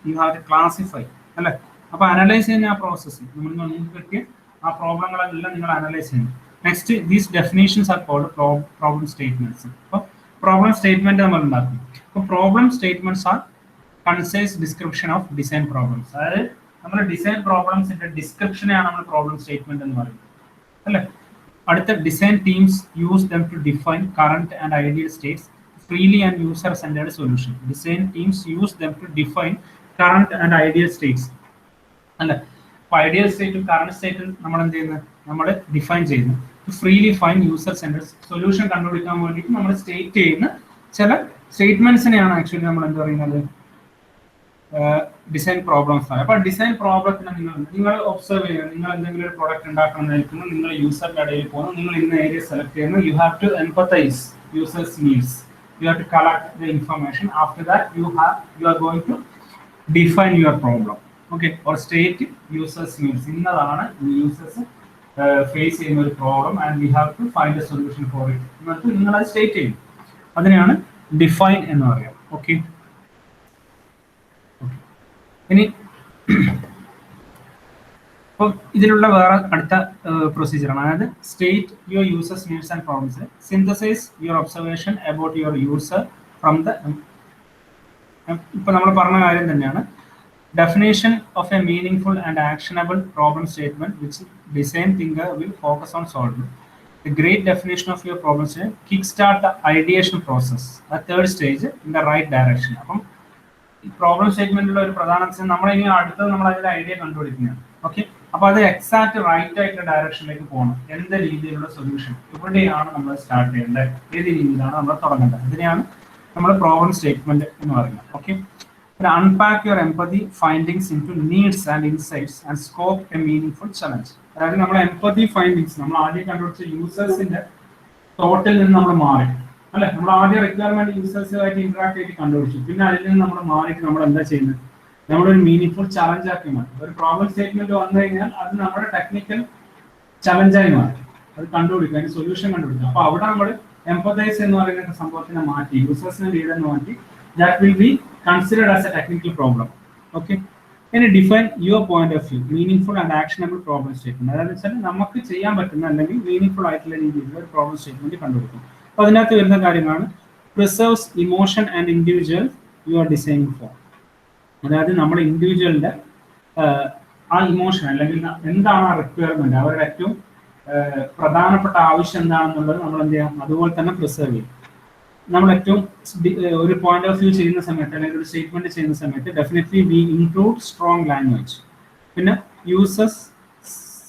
you have to classify അല്ലെ. അപ്പൊ analyse ചെയ്യുന്ന ആ പ്രോസസ്സ് നിങ്ങൾക്ക് കിട്ടിയ ആ പ്രോബ്ലങ്ങളെല്ലാം നിങ്ങൾ analyse ചെയ്യുന്നു. Next these definitions are called problem statements. അപ്പോൾ പ്രോബ്ലം സ്റ്റേറ്റ്മെന്റ് നമ്മൾ ഉണ്ടാക്കും. അപ്പോൾ problem statements are concise description of design problems. അതായത് നമ്മുടെ ഡിസൈൻ പ്രോബ്ലംസിന്റെ ഡിസ്ക്രിപ്ഷനെയാണ് നമ്മൾ പ്രോബ്ലം സ്റ്റേറ്റ്മെന്റ് എന്ന് പറയുന്നത് അല്ലെ. അടുത്ത design teams use them to define current and ideal states freely and user-centered solution. Design teams use them to define current and ideal states. അല്ല, അപ്പോൾ ideal സ്റ്റേറ്റും current സ്റ്റേറ്റും നമ്മൾ എന്ത് ചെയ്യുന്നത്, നമ്മൾ ഡിഫൈൻ ചെയ്യുന്നു. To freely find user centred solution കണ്ടുപിടിക്കാൻ വേണ്ടിയിട്ട് നമ്മൾ സ്റ്റേറ്റ് ചെയ്യുന്ന ചില സ്റ്റേറ്റ്മെന്റ്സിനെയാണ് ആക്ച്വലി നമ്മൾ എന്താ പറയുന്നത്, ഡിസൈൻ പ്രോബ്ലംസ് ആണ്. അപ്പോൾ ഡിസൈൻ പ്രോബ്ലത്തിന് നിങ്ങൾ ഒബ്സർവ് ചെയ്യുന്നത്, നിങ്ങൾ എന്തെങ്കിലും ഒരു പ്രോഡക്റ്റ് ഉണ്ടാക്കണമെന്നായിരിക്കുന്നു, നിങ്ങൾ യൂസറിന്റെ ഇടയിൽ പോകുന്നു, നിങ്ങൾ ഇന്ന ഏരിയ സെലക്ട് ചെയ്യുന്നു. You have to empathize users needs. You have to collect the information. After that, you are going to define your problem. Okay, or state users needs. Innadana users face ചെയ്യുന്ന ഒരു problem and we have to find a solution for it. എന്നിട്ട് നിങ്ങൾ അത് state ചെയ്യും. അതിനെയാണ് define എന്ന് പറയാം. Okay, ഇനി അപ്പോൾ ഇതിലുള്ള വേറെ അടുത്ത പ്രൊസീജിയറാണ്. അതായത് state your users needs and problems, synthesise your observation about your user from the, ഇപ്പൊ നമ്മൾ പറഞ്ഞ കാര്യം തന്നെയാണ്. Definition of a meaningful and actionable problem statement which design thinker will focus on solving. The great definition of your problem statement, kickstart the ideation process, the third stage in the right direction. അപ്പം ഈ problem സ്റ്റേറ്റ്മെന്റിലുള്ള ഒരു പ്രധാന നമ്മൾ ഇനി അടുത്തത് നമ്മൾ അതിന്റെ idea കണ്ടുപിടിക്കുന്നതാണ്. Okay, അപ്പൊ അത് എക്സാക്ട് റൈറ്റ് ആയിട്ടുള്ള ഡയറക്ഷനിലേക്ക് പോകണം. എന്ത് രീതിയിലുള്ള സൊല്യൂഷൻ ഇവിടെയാണ് നമ്മൾ സ്റ്റാർട്ട് ചെയ്യേണ്ടത്, ഏത് രീതിയിലാണ് നമ്മൾ തുടങ്ങേണ്ടത്. ഇതിനെയാണ് നമ്മൾ പ്രോബ്ലം സ്റ്റേറ്റ്മെന്റ് എന്ന് പറയുന്നത്. Okay, unpack your empathy findings into needs and insights and scope a meaning challenge. അതായത് നമ്മൾ എംപതി ഫൈൻഡിങ്സ് നമ്മൾ ആദ്യം കണ്ടുപിടിച്ച യൂസേഴ്സിന്റെ തോട്ടിൽ നിന്ന് നമ്മൾ മാറി അല്ലെ, നമ്മൾ ആദ്യം റിക്വയർമെന്റ് യൂസേഴ്സുമായിട്ട് ഇന്ററാക്ട് ചെയ്ത് കണ്ടുപിടിച്ചു. പിന്നെ അതിൽ നിന്ന് നമ്മൾ മാറിയിട്ട് നമ്മൾ എന്താ ചെയ്യുന്നത്, നമ്മളൊരു മീനിങ് ഫുൾ ചലഞ്ച് ആക്കി മാറ്റി. ഒരു പ്രോബ്ലം സ്റ്റേറ്റ്മെന്റ് വന്നു കഴിഞ്ഞാൽ അത് നമ്മുടെ ടെക്നിക്കൽ ചലഞ്ചായി മാറ്റി. അത് കണ്ടുപിടിക്കുക, അതിന്റെ സൊല്യൂഷൻ കണ്ടുപിടിക്കുക. അപ്പൊ അവിടെ നമ്മൾ എംപതൈസ് എന്ന് പറയുന്ന സംഭവത്തിനെ മാറ്റി, യൂസേഴ്സിനെ ലീഡ് എന്ന് മാറ്റി. That will be considered as a technical problem. Okay, ഇനി define your point of view meaning full and actionable problem statement. അതായത് വെച്ചാൽ നമുക്ക് ചെയ്യാൻ പറ്റുന്ന അല്ലെങ്കിൽ മീനിങ് ഫുൾ ആയിട്ടുള്ള രീതിയിലുള്ള ഒരു പ്രോബ്ലം സ്റ്റേറ്റ്മെന്റ് കണ്ടുപിടിക്കും. അപ്പൊ അതിനകത്ത് വരുന്ന കാര്യമാണ് preserves emotion and individual you are designing for. അതായത് നമ്മുടെ ഇൻഡിവിജ്വലിന്റെ ആ ഇമോഷൻ അല്ലെങ്കിൽ എന്താണ് ആ റിക്വയർമെന്റ്, അവരുടെ ഏറ്റവും പ്രധാനപ്പെട്ട ആവശ്യം എന്താണെന്നുള്ളത് നമ്മൾ എന്ത് ചെയ്യാം, അതുപോലെ തന്നെ പ്രിസർവ് ചെയ്യും. നമ്മൾ ഏറ്റവും ഒരു പോയിന്റ് ഓഫ് വ്യൂ ചെയ്യുന്ന സമയത്ത് അല്ലെങ്കിൽ ഒരു സ്റ്റേറ്റ്മെന്റ് ചെയ്യുന്ന സമയത്ത് definitely we include strong language. പിന്നെ യൂസസ്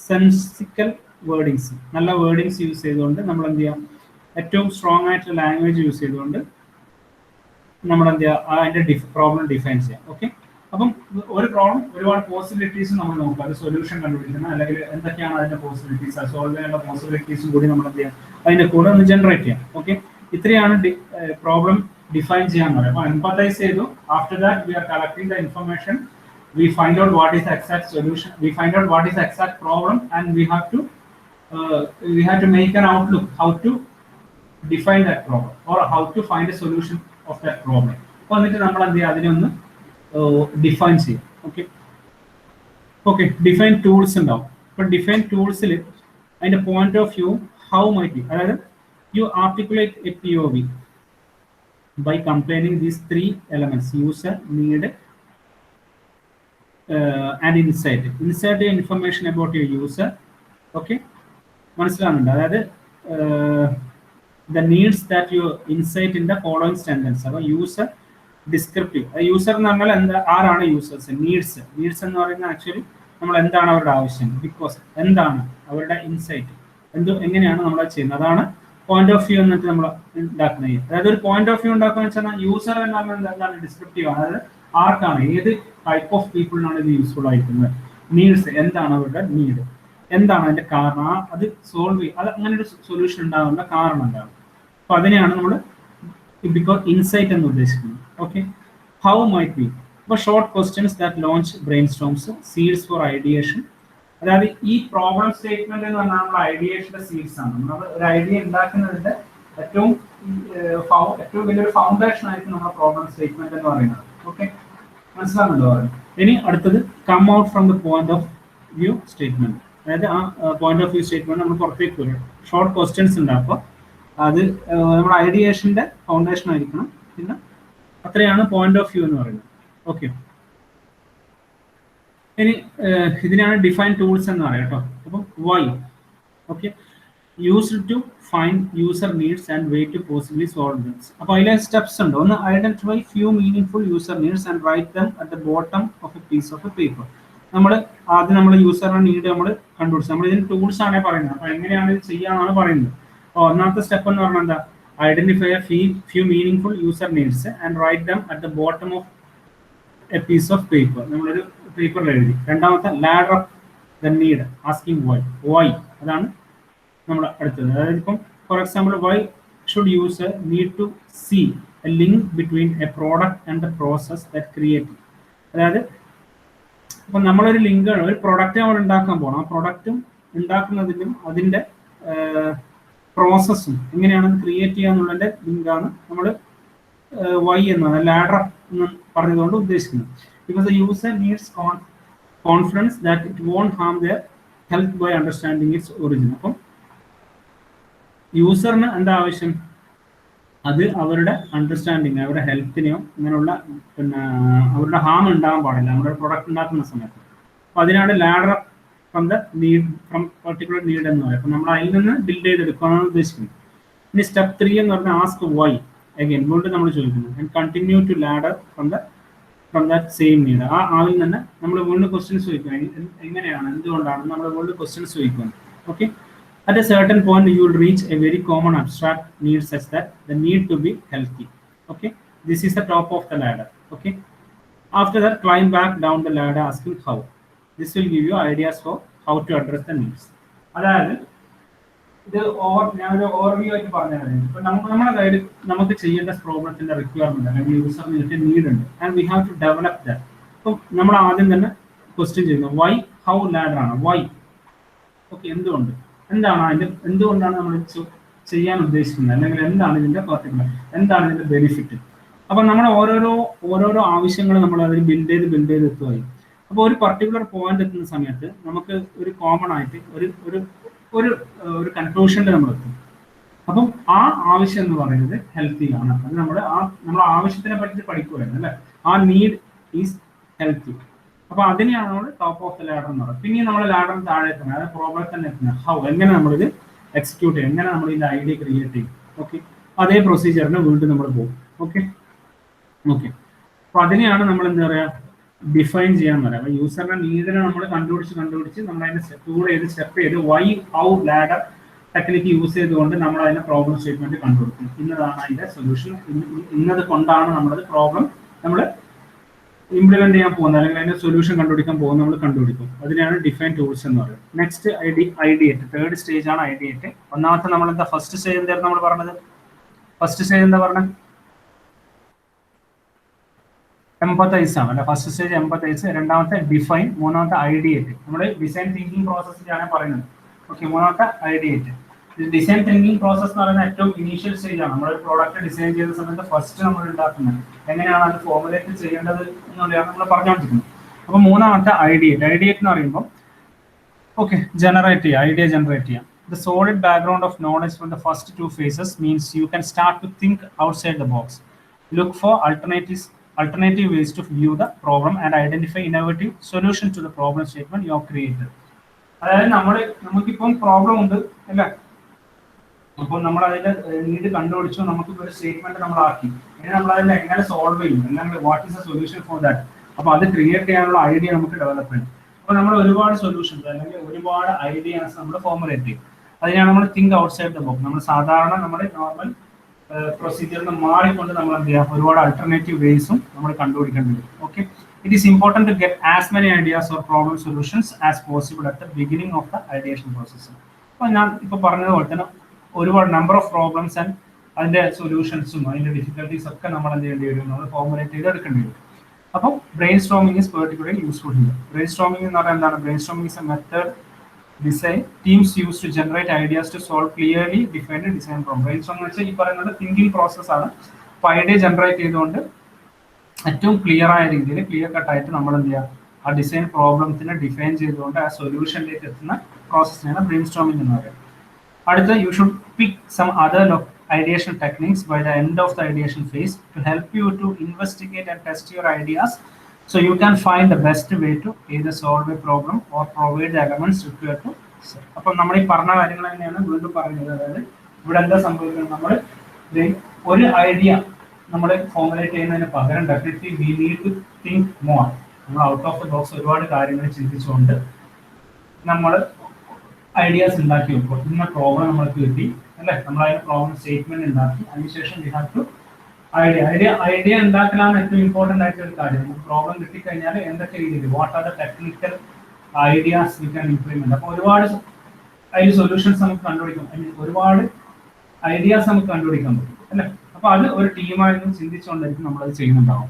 സെൻസിക്കൽ വേർഡിങ്സ്, നല്ല വേർഡിങ്സ് യൂസ് ചെയ്തുകൊണ്ട് നമ്മൾ എന്ത് ചെയ്യാം, ഏറ്റവും സ്ട്രോങ് ആയിട്ടുള്ള ലാംഗ്വേജ് യൂസ് ചെയ്തുകൊണ്ട് നമ്മൾ എന്ത് ചെയ്യുക, അതിന്റെ പ്രോബ്ലം ഡിഫൈൻ ചെയ്യാം. ഓക്കെ, അപ്പം ഒരു പ്രോബ്ലം ഒരുപാട് പോസിബിലിറ്റീസ് നമ്മൾ നോക്കുക, അത് സൊല്യൂഷൻ കണ്ടുപിടിക്കുന്ന അല്ലെങ്കിൽ എന്തൊക്കെയാണ് അതിന്റെ പോസിബിലിറ്റീസ്, അത് സോൾവ് ചെയ്യാനുള്ള പോസിബിലിറ്റീസും കൂടി നമ്മൾ എന്ത് ചെയ്യാം, അതിന്റെ കൂടെ ഒന്ന് ജനറേറ്റ് ചെയ്യാം. ഓക്കെ, ഇത്രയാണ് പ്രോബ്ലം ഡിഫൈൻ ചെയ്യാൻ പറയുന്നത്. അപ്പോൾ എംപതൈസ് ചെയ്തു. After that we are collecting the information, we find out what is the exact solution, we find out what is the exact problem, and we have to make an outlook how to define that problem or how to find a solution of that problem. അപ്പോൾ എന്നിട്ട് നമ്മൾ എന്ത് ചെയ്യുക, അതിനെ ഒന്ന് define ചെയ്യും. Okay okay define tools ഉണ്ടാവും. അപ്പോൾ ഡിഫൈൻ ടൂൾസിൽ അതിന്റെ point of view how might be, അതായത് you articulate a POV by complaining these three elements: user, need, and insight. Insert information about your user. Okay, മനസ്സിലാവുന്നുണ്ട്? അതായത് the needs that you insight in the following sentence. അപ്പോൾ user descriptive. User എന്ന് പറഞ്ഞാൽ എന്താ, ആരാണ് users? Needs എന്ന് പറയുന്നത് actually നമ്മൾ എന്താണ് അവരുടെ ആവശ്യം, ബിക്കോസ് എന്താണ് അവരുടെ ഇൻസൈറ്റ്, എങ്ങനെയാണ് നമ്മൾ ചെയ്യുന്നത്, അതാണ് പോയിന്റ് ഓഫ് വ്യൂ എന്നിട്ട് നമ്മൾ ഉണ്ടാക്കുന്നത്. അതായത് ഒരു പോയിന്റ് ഓഫ് വ്യൂ ഉണ്ടാക്കുക വെച്ചാൽ യൂസർ എന്ന് പറഞ്ഞാൽ എന്താണ്, ഡിസ്ക്രിപ്റ്റീവ് ആണ്. അതായത് ആർക്കാണ്, ഏത് ടൈപ്പ് ഓഫ് പീപ്പിളിനാണ് ഇത് യൂസ്ഫുൾ ആയിരിക്കുന്നത്. നീഡ്സ്, എന്താണ് അവരുടെ നീഡ്, എന്താണ് അതിന്റെ കാരണം, അത് സോൾവ് ചെയ്യും, അത് അങ്ങനെ ഒരു സൊല്യൂഷൻ ഉണ്ടാകാനുള്ള കാരണം എന്താണ്. അപ്പൊ അതിനെയാണ് നമ്മൾ ബിക്കോസ് ഇൻസൈറ്റ് എന്ന് ഉദ്ദേശിക്കുന്നത്. Okay, how might be. അപ്പോൾ short questions that launch brain storms, seeds for ideation. അതായത് ഈ പ്രോബ്ലം സ്റ്റേറ്റ്മെന്റ് എന്ന് പറഞ്ഞാൽ നമ്മുടെ ഐഡിയേഷന്റെ സീഡ്സ് ആണ്. നമ്മൾ ഒരു ഐഡിയ ഉണ്ടാക്കുന്നതിന്റെ ഏറ്റവും വലിയൊരു ഫൗണ്ടേഷൻ ആയിരിക്കും നമ്മുടെ പ്രോബ്ലം സ്റ്റേറ്റ്മെന്റ് എന്ന് പറയുന്നത്. ഓക്കെ, മനസ്സിലാകുന്നുണ്ടോ? ഇനി അടുത്തത് come out from the point of view statement. അതായത് ആ പോയിന്റ് ഓഫ് വ്യൂ സ്റ്റേറ്റ്മെന്റ് നമ്മൾ പുറത്തേക്ക് വരും. ഷോർട്ട് ക്വസ്റ്റ്യൻസ് ഉണ്ട്. അപ്പോൾ അത് നമ്മുടെ ഐഡിയേഷന്റെ ഫൗണ്ടേഷൻ ആയിരിക്കണം. പിന്നെ അത്രയാണ് പോയിന്റ് ഓഫ് വ്യൂ എന്ന് പറയുന്നത്. ഓക്കെ, ഇനി ഇതിനാണ് ഡിഫൈൻ ടൂൾസ് എന്ന് പറയാം കേട്ടോ. അപ്പം why. Okay, used to find user needs and way to possibly solve this. അപ്പോൾ അതിലെ സ്റ്റെപ്സ് ഉണ്ട്. ഒന്ന്, identify few meaning user needs and write them at the bottom of a piece of a paper. നമ്മൾ ആദ്യം നമ്മൾ യൂസറിന്റെ need നമ്മൾ കണ്ടുപിടിച്ചു. നമ്മൾ ഇതിന് ടൂൾസ് ആണ് പറയുന്നത്. അപ്പോൾ എങ്ങനെയാണ് ഇത് ചെയ്യാന്നാണ് പറയുന്നത്. അപ്പോൾ ഒന്നാമത്തെ സ്റ്റെപ്പ് എന്ന് പറഞ്ഞാൽ എന്താ, identify a few meaning user needs and write them at the bottom of a piece of paper. നമ്മളൊരു പേപ്പറിൽ എഴുതി. രണ്ടാമത്തെ, ladder of the need, asking why. അതാണ് നമ്മൾ അടുത്തത്. അതായത് ഇപ്പം for example, why should user need to see a link between a product and the process that create. അതായത് ഇപ്പം നമ്മളൊരു ലിങ്കാണ്, ഒരു പ്രൊഡക്റ്റ് നമ്മൾ ഉണ്ടാക്കാൻ പോകണം. ആ പ്രൊഡക്റ്റും ഉണ്ടാക്കുന്നതിലും അതിൻ്റെ പ്രോസസ്സും എങ്ങനെയാണ് ക്രിയേറ്റ് ചെയ്യുക എന്നുള്ളതിൻ്റെ ലിങ്കാണ് നമ്മൾ വൈ എന്നാണ് ലാഡർ എന്ന് പറഞ്ഞതുകൊണ്ട് ഉദ്ദേശിക്കുന്നത്. Because the user needs confidence that it won't harm their health by understanding its origin. അപ്പം യൂസറിന് എന്താ ആവശ്യം, അത് അവരുടെ അണ്ടർസ്റ്റാൻഡിങ്, അവരുടെ ഹെൽത്തിനെയോ അങ്ങനെയുള്ള പിന്നെ അവരുടെ ഹാം ഉണ്ടാകാൻ പാടില്ല നമ്മുടെ പ്രൊഡക്റ്റ് ഉണ്ടാക്കുന്ന സമയത്ത്. അപ്പോൾ അതിനാണ് ladder from the need, from particular need എന്ന് പറയും. അപ്പോൾ നമ്മൾ അതിൽ നിന്ന് ബിൽഡ് ചെയ്തെടുക്കുകയാണ് ഉദ്ദേശിക്കുന്നത്. ഇനി സ്റ്റെപ്പ് 3 എന്ന് പറഞ്ഞാൽ ആസ്ക് വൈ. അഗൈൻ വീണ്ടും നമ്മൾ ചോദിക്കുന്നത്, and continue to ladder from the from that same need. ആ ആളിൽ നിന്ന് നമ്മൾ വീണ്ടും ക്വസ്റ്റ്യൻസ് ചോദിക്കുക, എങ്ങനെയാണ്, എന്തുകൊണ്ടാണ് നമ്മൾ വീണ്ടും ക്വസ്റ്റ്യൻസ് ചോദിക്കുന്നത്. Okay, at a certain point you will reach a very common abstract need such that the need to be healthy. Okay, this is the top of the ladder. Okay, after that climb back down the ladder asking how. This will give you ideas for how to address the needs. അതായത് ഇത് ഞാനൊരു overview ആയിട്ട് പറഞ്ഞതാണ്. ഇപ്പൊ നമ്മുടെ കയ്യിൽ നമുക്ക് ചെയ്യേണ്ട പ്രോബ്ലത്തിന്റെ റിക്വയർമെന്റ് അല്ലെങ്കിൽ യൂസറിന് നീഡ് ഉണ്ട്, and we have to develop that. അപ്പം നമ്മൾ ആദ്യം തന്നെ ക്വസ്റ്റ്യൻ ചെയ്യുന്നത് വൈ, ഹൗ ലാഡർ ആണ്. വൈ, ഓക്കെ, എന്തുകൊണ്ട്, എന്താണ് അതിന്റെ, എന്തുകൊണ്ടാണ് നമ്മൾ ചെയ്യാൻ ഉദ്ദേശിക്കുന്നത്, അല്ലെങ്കിൽ എന്താണ് ഇതിന്റെ പർട്ടിക്കുലർ, എന്താണ് ഇതിന്റെ ബെനിഫിറ്റ്. അപ്പൊ നമ്മുടെ ഓരോരോ ആവശ്യങ്ങൾ നമ്മൾ അതിൽ ബിൽഡ് ചെയ്ത് എത്തുകയും, അപ്പോൾ ഒരു പർട്ടിക്കുലർ പോയിന്റ് എത്തുന്ന സമയത്ത് നമുക്ക് ഒരു കോമൺ ആയിട്ട് ഒരു കൺക്ലൂഷനിൽ നമ്മൾ എത്തും. അപ്പം ആ ആവശ്യം എന്ന് പറയുന്നത് ഹെൽത്തി ആണ്. അത് നമ്മുടെ ആവശ്യത്തിനെ പറ്റി പഠിക്കുകയായിരുന്നു അല്ലെ. ആ നീഡ് ഈസ് ഹെൽത്തി. അപ്പൊ അതിനെയാണ് നമ്മൾ ടോപ്പ് ഓഫ് ദ ലാഡർ എന്ന് പറയുന്നത്. പിന്നെ നമ്മൾ ലാഡറിന് താഴെ എത്തുന്നത്, അതായത് പ്രോബ്ലത്തിൽ തന്നെ എത്തുന്നത് ഹൗ, എങ്ങനെ നമ്മളിത് എക്സിക്യൂട്ട് ചെയ്യും, എങ്ങനെ നമ്മൾ ഇതിന്റെ ഐഡിയ ക്രിയേറ്റ് ചെയ്യും. ഓക്കെ, അതേ പ്രൊസീജിയറിന് വീണ്ടും നമ്മൾ പോകും. ഓക്കെ, അപ്പൊ അതിനെയാണ് നമ്മൾ എന്താ പറയാ ഡിഫൈൻ ചെയ്യാൻ പറയാം. അപ്പൊ യൂസറിന്റെ നീഡിനെ നമ്മൾ കണ്ടുപിടിച്ച് നമ്മൾ അതിനെ സ്റ്റെപ്പ് ചെയ്ത് why, how ladder technique use ചെയ്തുകൊണ്ട് നമ്മൾ അതിന്റെ പ്രോബ്ലം സ്റ്റേറ്റ്മെന്റ് കണ്ടുപിടിക്കും. ഇന്നതാണ് അതിന്റെ സൊല്യൂഷൻ, ഇന്നത് കൊണ്ടാണ് നമ്മളത് പ്രോബ്ലം നമ്മൾ ഇംപ്ലിമെന്റ് ചെയ്യാൻ പോകുന്നത്, അല്ലെങ്കിൽ അതിന്റെ സൊല്യൂഷൻ കണ്ടുപിടിക്കാൻ പോകുന്നത് നമ്മൾ കണ്ടുപിടിക്കും. അതിനാണ് ഡിഫൈൻ ടൂൾസ് എന്ന് പറയുന്നത്. നെക്സ്റ്റ് ഐഡിയേറ്റ്, തേർഡ് സ്റ്റേജ് ആണ് ഐഡിയേറ്റ്. ഒന്നാമത്തെ നമ്മൾ എന്താ ഫസ്റ്റ് സ്റ്റേജ് എന്തായിരുന്നു നമ്മൾ പറഞ്ഞത്? ഫസ്റ്റ് സ്റ്റേജ് എന്താ പറഞ്ഞത്? എംപത്തൈസ് ആണ് അല്ലെ. ഫസ്റ്റ് സ്റ്റേജ് എംപത്തൈസ്, രണ്ടാമത്തെ ഡിഫൈൻ, മൂന്നാമത്തെ ഐഡിയേറ്റ്. നമ്മൾ ഡിസൈൻ തിങ്കിങ് പ്രോസസ്സിലാണ് പറയുന്നത്. ഓക്കെ, മൂന്നാമത്തെ ഐഡിയേറ്റ്. ഡിസൈൻ തിങ്കിങ് പ്രോസസ് എന്ന് പറയുന്നത് ഏറ്റവും ഇനീഷ്യൽ സ്റ്റേജ് ആണ്. നമ്മളൊരു പ്രോഡക്റ്റ് ഡിസൈൻ ചെയ്യുന്ന സമയത്ത് ഫസ്റ്റ് നമ്മൾ ഉണ്ടാക്കുന്നത് എങ്ങനെയാണ് അത് ഫോർമുലേറ്റ് ചെയ്യേണ്ടത് എന്നുള്ളതാണ് നമ്മൾ പറഞ്ഞുകൊണ്ടിരിക്കുന്നത്. അപ്പൊ മൂന്നാമത്തെ ഐഡിയേറ്റ് എന്ന് പറയുമ്പോൾ ഓക്കെ, ജനറേറ്റ് ചെയ്യുക, ഐഡിയ ജനറേറ്റ് ചെയ്യാം. The solid background of knowledge from the first two phases means you can start to think outside the box. Look for alternative ways to view the problem and identify innovative solution to the problem statement you have created. അതായത് നമുക്കിപ്പം problem ഉണ്ട് അല്ലേ. അപ്പോൾ നമ്മൾ അതിന്റെ need കണ്ടുപിടിച്ചു, നമുക്കിപ്പോൾ ഒരു സ്റ്റേറ്റ്മെന്റ് നമ്മൾ ആക്കി, ഇനി നമ്മൾ അതിനെ എങ്ങനെ സോൾവ് ചെയ്യും, അല്ലെങ്കിൽ what is A solution for that. അപ്പൊ അത് ക്രിയേറ്റ് ചെയ്യാനുള്ള ഐഡിയ നമുക്ക് ഡെവലപ്പ് ചെയ്യണം. അപ്പൊ നമ്മൾ ഒരുപാട് സൊല്യൂഷൻസ് അല്ലെങ്കിൽ ഒരുപാട് ഐഡിയാസ് നമ്മൾ ഫോർമുലേറ്റ് ചെയ്യും. അതിനാണ് നമ്മൾ തിങ്ക് ഔട്ട്സൈഡ് ദ ബോക്സ്. നമ്മൾ സാധാരണ നമ്മുടെ നോർമൽ പ്രൊസീജിയറിന് മാറിക്കൊണ്ട് നമ്മൾ എന്ത് ചെയ്യാം, ഒരുപാട് ആൾട്ടർനേറ്റീവ് വേസും നമ്മൾ കണ്ടുപിടിക്കേണ്ടി വരും. Okay, it is important to get as many ideas or problem solutions as possible at the beginning of the ideation process. അപ്പോൾ ഞാൻ ഇപ്പോൾ പറഞ്ഞതുപോലെ തന്നെ ഒരുപാട് നമ്പർ ഓഫ് പ്രോബ്ലംസ് ആൻഡ് അതിന്റെ സൊല്യൂഷൻസും അതിന്റെ ഡിഫിക്കൽട്ടീസ് ഒക്കെ നമ്മൾ എന്ത് ചെയ്യേണ്ടി വരും, നമ്മൾ ഫോർമുലേറ്റ് ചെയ്ത് എടുക്കേണ്ടി വരും. അപ്പോൾ brain storming is particularly useful here. Brain storming എന്ന് പറഞ്ഞാൽ എന്താണ്? Brain storming is A method design teams use to generate ideas to solve clearly defined design problem. Brainstorming വെച്ചാൽ ഈ പറയുന്നത് തിങ്കിങ് പ്രോസസ് ആണ്. അപ്പോൾ ഐഡിയ ജനറേറ്റ് ചെയ്തുകൊണ്ട് ഏറ്റവും ക്ലിയർ ആയ രീതിയിൽ ക്ലിയർ കട്ടായിട്ട് നമ്മൾ എന്ത് ചെയ്യുക, ആ ഡിസൈൻ പ്രോബ്ലംസിനെ ഡിഫൈൻ ചെയ്തുകൊണ്ട് ആ സൊല്യൂഷനിലേക്ക് എത്തുന്ന പ്രോസസ്സിനാണ് ബ്രെയിൻ സ്റ്റോമിംഗ് എന്ന് പറയുന്നത്. അടുത്ത, you should pick some other ideation techniques by the end of the ideation phase to help you to investigate and test your ideas so you can find the best way to either solve a problem or provide the elements required to solve. അപ്പോൾ നമ്മൾ ഈ പറഞ്ഞ കാര്യങ്ങൾ തന്നെയാണ് വീണ്ടും പറയുന്നത്. അതായത് ഇവിടെ എന്താ സംഭവിക്കുന്നത്, നമ്മൾ ഒരു ഐഡിയ നമ്മൾ ഫോർമുലേറ്റ് ചെയ്യുന്നതിന് പകരം definitely we need to think more. നമ്മൾ ഔട്ട് ഓഫ് ദ ബോക്സ് ഒരുപാട് കാര്യങ്ങൾ ചിന്തിച്ചുകൊണ്ട് നമ്മൾ ഐഡിയാസ് ഉണ്ടാക്കി വെക്കും. ഇന്ന പ്രോബ്ലം നമ്മൾക്ക് കിട്ടി അല്ലെ, നമ്മൾ അതിന് പ്രോബ്ലം സ്റ്റേറ്റ്മെന്റ് ഉണ്ടാക്കി, അതിനുശേഷം വി ഹാവ് ടു ഐഡിയ ഉണ്ടാക്കലാണ് ഏറ്റവും ഇമ്പോർട്ടൻ്റ് ആയിട്ടുള്ള ഒരു കാര്യം. നമുക്ക് പ്രോബ്ലം കിട്ടിക്കഴിഞ്ഞാൽ എന്തൊക്കെ രീതിയിൽ, what are the technical ideas we can implement. അപ്പോൾ ഒരുപാട് അതിൽ സൊല്യൂഷൻസ് നമുക്ക് കണ്ടുപിടിക്കാം, ഒരുപാട് ഐഡിയാസ് നമുക്ക് കണ്ടുപിടിക്കാൻ പറ്റും അല്ലേ. അപ്പോൾ അത് ഒരു ടീമായിരുന്നു ചിന്തിച്ചുകൊണ്ടായിരിക്കും നമ്മളത് ചെയ്യുന്നുണ്ടാവും.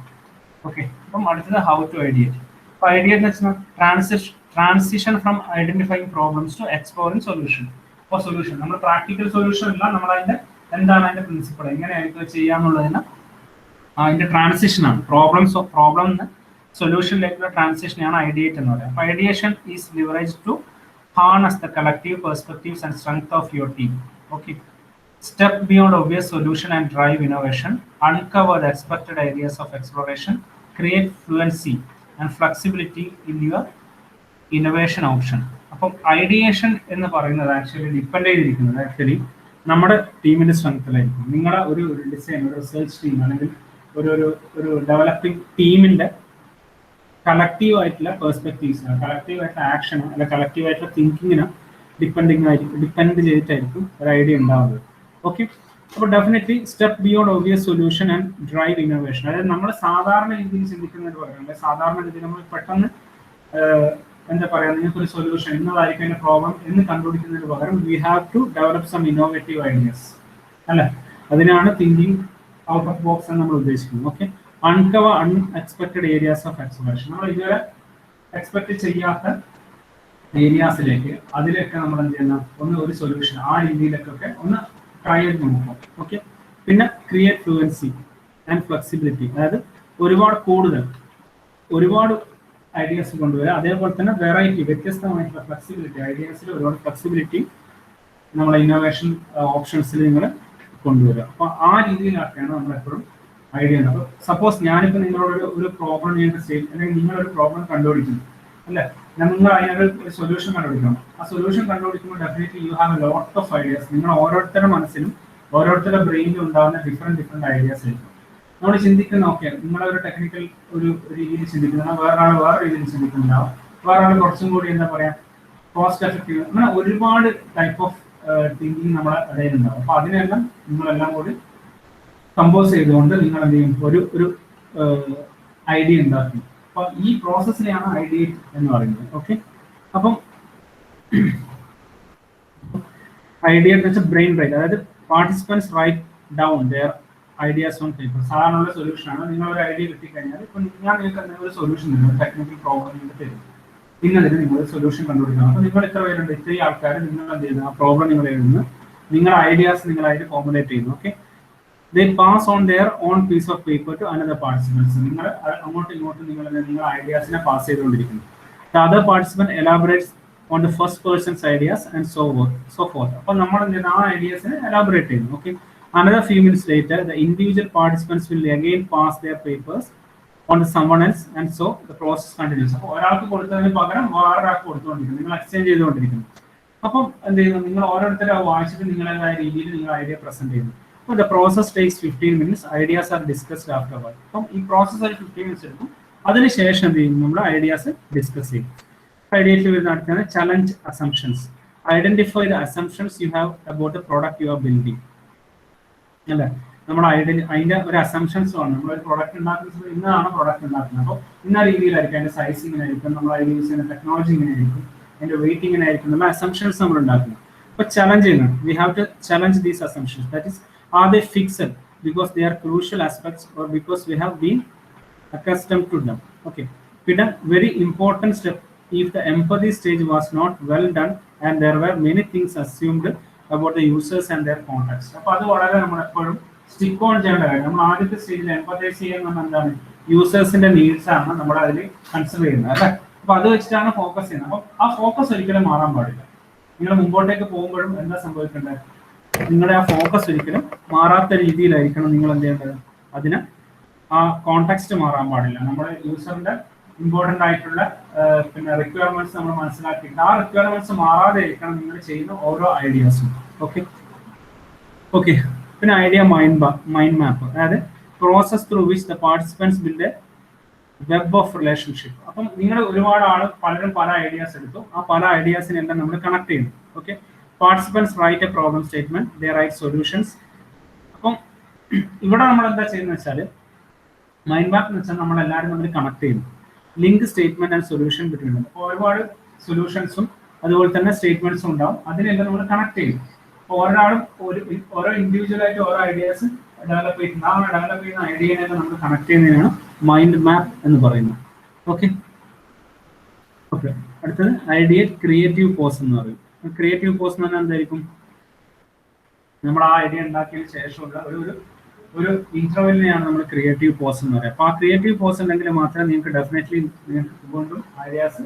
ഓക്കെ, അപ്പം അടുത്തത് ഹൗ ടു ഐഡിയേറ്റ്. അപ്പോൾ ഐഡിയേറ്റ് എന്ന് വെച്ചാൽ transition from identifying problems to exploring solution. അപ്പോൾ സൊല്യൂഷൻ നമ്മൾ പ്രാക്ടിക്കൽ സൊല്യൂഷൻ ഇല്ല, നമ്മളതിന്റെ എന്താണ് അതിന്റെ പ്രിൻസിപ്പിൾ, എങ്ങനെയായിരിക്കും ചെയ്യാന്നുള്ളതിന് അതിന്റെ ട്രാൻസിഷനാണ്. പ്രോബ്ലം സൊല്യൂഷനിലേക്കുള്ള ട്രാൻസിഷനാണ് ഐഡിയേറ്റ് എന്ന് പറയുന്നത്. അപ്പോൾ ideation is leverage to harness the collective perspectives and strength of your team. Okay, step beyond obvious solution and drive innovation, uncover the expected areas of exploration, create fluency and flexibility in your innovation option. അപ്പം ideation എന്ന് പറയുന്നത് actually depend ചെയ്തിരിക്കുന്നത് actually നമ്മുടെ ടീമിന്റെ സ്ട്രെങ്ത്തിലായിരിക്കും. നിങ്ങളുടെ ഒരു design, ഒരു research team അല്ലെങ്കിൽ ഒരു ഡെവലപ്പിംഗ് ടീമിന്റെ കളക്റ്റീവ് ആയിട്ടുള്ള പെർസ്പെക്റ്റീവ്സിന്, കളക്റ്റീവ് ആയിട്ടുള്ള ആക്ഷന് അല്ല കളക്റ്റീവ് ആയിട്ടുള്ള തിങ്കിങ്ങിന് ഡിപ്പെൻഡ് ചെയ്തിട്ടായിരിക്കും ഒരു ഐഡിയ ഉണ്ടാവുന്നത്. ഓക്കെ, അപ്പോൾ definitely step beyond ഒബിയസ് solution and drive innovation. അതായത് നമ്മൾ സാധാരണ രീതിയിൽ ചിന്തിക്കുന്നതിന് പകരം, അല്ലെങ്കിൽ സാധാരണ രീതിയിൽ നമ്മൾ പെട്ടെന്ന് എന്താ പറയുക, നിങ്ങൾക്കൊരു സൊല്യൂഷൻ ഇന്നതായിരിക്കും അതിന്റെ പ്രോബ്ലം എന്ന് കണ്ടുപിടിക്കുന്നതിന് പകരം we have to develop some innovative ideas അല്ലെ. അതിനാണ് തിങ്കിങ് ഔട്ട് ഓഫ് ബോക്സ് എന്ന് നമ്മൾ ഉദ്ദേശിക്കുന്നത്. Okay, uncover unexpected areas of exploration. നമ്മൾ ഇതുവരെ എക്സ്പെക്ട് ചെയ്യാത്ത ഏരിയാസിലേക്ക് അതിലൊക്കെ നമ്മൾ എന്ത് ചെയ്യുന്ന ഒരു സൊല്യൂഷൻ ആ രീതിയിലേക്കൊക്കെ ഒന്ന് ട്രൈ ചെയ്ത് നോക്കാം. ഓക്കെ, പിന്നെ ക്രിയേറ്റ് ഫ്ലുവൻസി ആൻഡ് ഫ്ലെക്സിബിലിറ്റി, അതായത് ഒരുപാട് ഐഡിയാസ് കൊണ്ടുവരിക. അതേപോലെ തന്നെ വെറൈറ്റി, വ്യത്യസ്തമായിട്ടുള്ള ഫ്ലെക്സിബിലിറ്റി, ഐഡിയാസിൽ ഒരുപാട് ഫ്ലെക്സിബിലിറ്റി നമ്മളെ ഇന്നോവേഷൻ ഓപ്ഷൻസിൽ നിങ്ങൾ കൊണ്ടുവരിക. അപ്പോൾ ആ രീതിയിലാക്കിയാണ് നമ്മൾ എപ്പോഴും ഐഡിയ. അപ്പോൾ സപ്പോസ് ഞാനിപ്പോൾ നിങ്ങളോട് ഒരു പ്രോബ്ലം അല്ലെങ്കിൽ നിങ്ങളൊരു പ്രോബ്ലം കണ്ടുപിടിക്കുന്നു അല്ലേ, നിങ്ങൾ അതിനൊരു സൊല്യൂഷൻ കണ്ടുപിടിക്കണം. ആ സൊല്യൂഷൻ കണ്ടുപിടിക്കുമ്പോൾ definitely you have a lot of ideas. നിങ്ങൾ ഓരോരുത്തരുടെ മനസ്സിലും ഓരോരുത്തരുടെ ബ്രെയിനിലും ഉണ്ടാകുന്ന ഡിഫറെന്റ് ഐഡിയാസ് ആയിരിക്കും. നമ്മൾ ചിന്തിക്കുന്ന ഓക്കെ, നിങ്ങളൊരു ടെക്നിക്കൽ ഒരു രീതിയിൽ ചിന്തിക്കുന്ന, വേറൊരാൾ വേറെ രീതിയിൽ ചിന്തിക്കുന്നുണ്ടാവും, വേറൊരാൾ കുറച്ചും കൂടി എന്താ പറയാ കോസ്റ്റ് എഫക്റ്റീവ്, അങ്ങനെ ഒരുപാട് ടൈപ്പ് ഓഫ് തിങ്കിങ് നമ്മളെ ഇടയിൽ ഉണ്ടാവും. അപ്പൊ അതിനെല്ലാം നിങ്ങളെല്ലാം കൂടി കമ്പോസ് ചെയ്തുകൊണ്ട് നിങ്ങൾ എന്ത് ചെയ്യും, ഒരു ഐഡിയ ഉണ്ടാക്കും. അപ്പൊ ഈ പ്രോസസ്സിനെയാണ് ഐഡിയ എന്ന് പറയുന്നത്. ഓക്കെ, അപ്പം ഐഡിയ എന്ന് വെച്ചാൽ ബ്രെയിൻ റൈറ്റ്, അതായത് participants write down their ideas on paper. സാധാരണ സൊല്യൂഷൻ ആണ്. നിങ്ങൾ ഒരു ഐഡിയ കിട്ടിക്കഴിഞ്ഞാൽ ഇപ്പൊ ഞാൻ നിങ്ങൾക്ക് ഒരു സൊല്യൂഷൻ തരും, ടെക്നിക്കൽ പ്രോബ്ലം നിങ്ങൾക്ക് തരും, ഇന്നതിന് നിങ്ങൾ സൊല്യൂഷൻ കണ്ടുപിടിക്കണം. അപ്പൊ നിങ്ങൾ എത്ര പേരുണ്ട്, ഇത്രയും ആൾക്കാർ നിങ്ങൾ എന്ത് ചെയ്യുന്നു, ആ പ്രോബ്ലം നിങ്ങൾ എഴുതുന്നു, നിങ്ങളുടെ ഐഡിയാസ് നിങ്ങൾ അതിൽ ഫോർമുലേറ്റ് ചെയ്യുന്നു. Okay, they pass on their own piece of paper to another participants. നിങ്ങൾ അങ്ങോട്ടും ഇങ്ങോട്ടും നിങ്ങളുടെ ഐഡിയാസിനെ പാസ് ചെയ്തുകൊണ്ടിരിക്കുന്നു. The other participant elaborates on the first person's ideas and so forth. അപ്പോൾ നമ്മൾ ആ ഐഡിയാസിനെ എലാബറേറ്റ് ചെയ്യുന്നു. Okay, another few minutes later the individual participants will again pass their papers on to someone else and so the process continues. അപ്പോൾ ഒരാൾക്ക് കൊടുത്തതിന് പകരം വേറൊരാൾക്ക് കൊടുത്തുകൊണ്ടിരിക്കുന്നു, നിങ്ങൾ എക്സ്ചേഞ്ച് ചെയ്തുകൊണ്ടിരിക്കുന്നു. അപ്പം എന്ത് ചെയ്യുന്നു, നിങ്ങൾ ഓരോരുത്തരും വായിച്ചിട്ട് നിങ്ങളേതായ രീതിയിൽ നിങ്ങൾ ഐഡിയ പ്രസന്റ് ചെയ്യുന്നു. So the process takes 15 minutes. Ideas are discussed afterward. അപ്പം ഈ പ്രോസസ് ഒരു 15 minutes എടുക്കും. അതിനുശേഷം എന്ത് ചെയ്യും, നമ്മൾ ഐഡിയാസ് ഡിസ്കസ് ചെയ്യും. ഐഡിയയിൽ വരുന്ന അടുത്താണ് challenge assumptions. Identify the assumptions you have about the product you are building അല്ലേ. നമ്മൾ അതിന്റെ ഒരു അസംഷൻസ് ആണ്. നമ്മളൊരു പ്രോഡക്റ്റ് ഉണ്ടാക്കുന്ന ഇന്നാണ് പ്രോഡക്റ്റ് ഉണ്ടാക്കുന്നത്, അപ്പോൾ ഇന്ന രീതിയിലായിരിക്കും അതിന്റെ സൈസ് ഇങ്ങനെ ആയിരിക്കും, നമ്മൾ അതിൽ യൂസ് ചെയ്യുന്ന ടെക്നോളജി ഇങ്ങനെ ആയിരിക്കും, അതിന്റെ വെയിറ്റ് ഇങ്ങനെ ആയിരിക്കും, എന്നുള്ള അസംഷൻസ് നമ്മൾ ഉണ്ടാക്കുന്നത്. അപ്പോൾ ചലഞ്ച് ചെയ്യുന്നത്, we have to challenge these assumptions. That is, are they fixed because they are crucial aspects or because we have been accustomed to them? Okay, പിന്നെ very important step, if the empathy stage was not well done and there were many things assumed about the users and their context. അപ്പോൾ അത് വളരെ നമ്മൾ എപ്പോഴും stick on ചെയ്യേണ്ട കാര്യം. നമ്മൾ ആദ്യത്തെ സ്റ്റേജിൽ എംപതൈസ് ചെയ്യുന്ന എന്താണ്, യൂസേഴ്സിന്റെ നീഡ്സ് ആണ് നമ്മൾ അതിൽ കൺസിഡർ ചെയ്യുന്നത് അല്ലേ. അപ്പൊ അത് വെച്ചിട്ടാണ് ഫോക്കസ് ചെയ്യുന്നത്. അപ്പം ആ ഫോക്കസ് ഒരിക്കലും മാറാൻ പാടില്ല. നിങ്ങൾ മുമ്പോട്ടേക്ക് പോകുമ്പോഴും എന്താ സംഭവിക്കേണ്ടത്, നിങ്ങളുടെ ആ ഫോക്കസ് ഒരിക്കലും മാറാത്ത രീതിയിലായിരിക്കണം നിങ്ങൾ എന്ത് ചെയ്യേണ്ടത്, അതിന് ആ കോണ്ടെക്സ്റ്റ് മാറാൻ പാടില്ല. നമ്മുടെ യൂസറിന്റെ ഇമ്പോർട്ടൻ്റ് ആയിട്ടുള്ള പിന്നെ റിക്വയർമെന്റ്സ് നമ്മൾ മനസ്സിലാക്കിയിട്ട് ആ റിക്വയർമെന്റ്സ് മാറാതെ ഇരിക്കണം നിങ്ങൾ ചെയ്യുന്ന ഓരോ ഐഡിയാസും. ഓക്കെ, പിന്നെ ഐഡിയ മൈൻഡ് മാപ്പ്, അതായത് process through which the participants build A web of relationship. അപ്പം നിങ്ങൾ പലരും പല ഐഡിയാസ് എടുത്തു, ആ പല ഐഡിയാസിനെല്ലാം നമ്മൾ കണക്ട് ചെയ്യുന്നു. Okay, participants write a problem statement, they write solutions. അപ്പം ഇവിടെ നമ്മൾ എന്താ ചെയ്യുന്നത് വെച്ചാൽ, മൈൻഡ് മാപ്പ് എന്ന് വെച്ചാൽ നമ്മൾ എല്ലാവരും തമ്മിൽ കണക്ട് ചെയ്യുന്നു. Link statement and solution between. അപ്പോൾ ഒരുപാട് സൊല്യൂഷൻസും അതുപോലെ തന്നെ സ്റ്റേറ്റ്മെന്റ്സും ഉണ്ടാവും, അതിനെല്ലാം നമ്മൾ കണക്ട് ചെയ്യും. അപ്പോൾ ഓരോ ഇൻഡിവിജ്വൽ ആയിട്ട് ഓരോ ഐഡിയാസ് ഡെവലപ്പ് ചെയ്യുന്നത്, ആ ഡെവലപ്പ് ചെയ്യുന്ന ഐഡിയനെല്ലാം നമ്മൾ കണക്ട് ചെയ്യുന്നതിനാണ് മൈൻഡ് മാപ്പ് എന്ന് പറയുന്നത്. ഓക്കെ, അടുത്തത് ഐഡിയ ക്രിയേറ്റീവ് പോസ് എന്ന് പറയും. ക്രിയേറ്റീവ് പോസ് എന്ന് പറഞ്ഞാൽ എന്തായിരിക്കും, നമ്മൾ ആ ഐഡിയ ഉണ്ടാക്കിയതിന് ശേഷമുള്ള ഒരു ഇന്റർവെല്ലിനെയാണ് നമ്മൾ ക്രിയേറ്റീവ് പോസ് എന്ന് പറയുക. അപ്പോൾ ആ ക്രിയേറ്റീവ് പോസ് ഉണ്ടെങ്കിൽ മാത്രമേ നിങ്ങൾക്ക് ഡെഫിനറ്റ്ലി നിങ്ങൾക്ക് വീണ്ടും ഐഡിയാസ്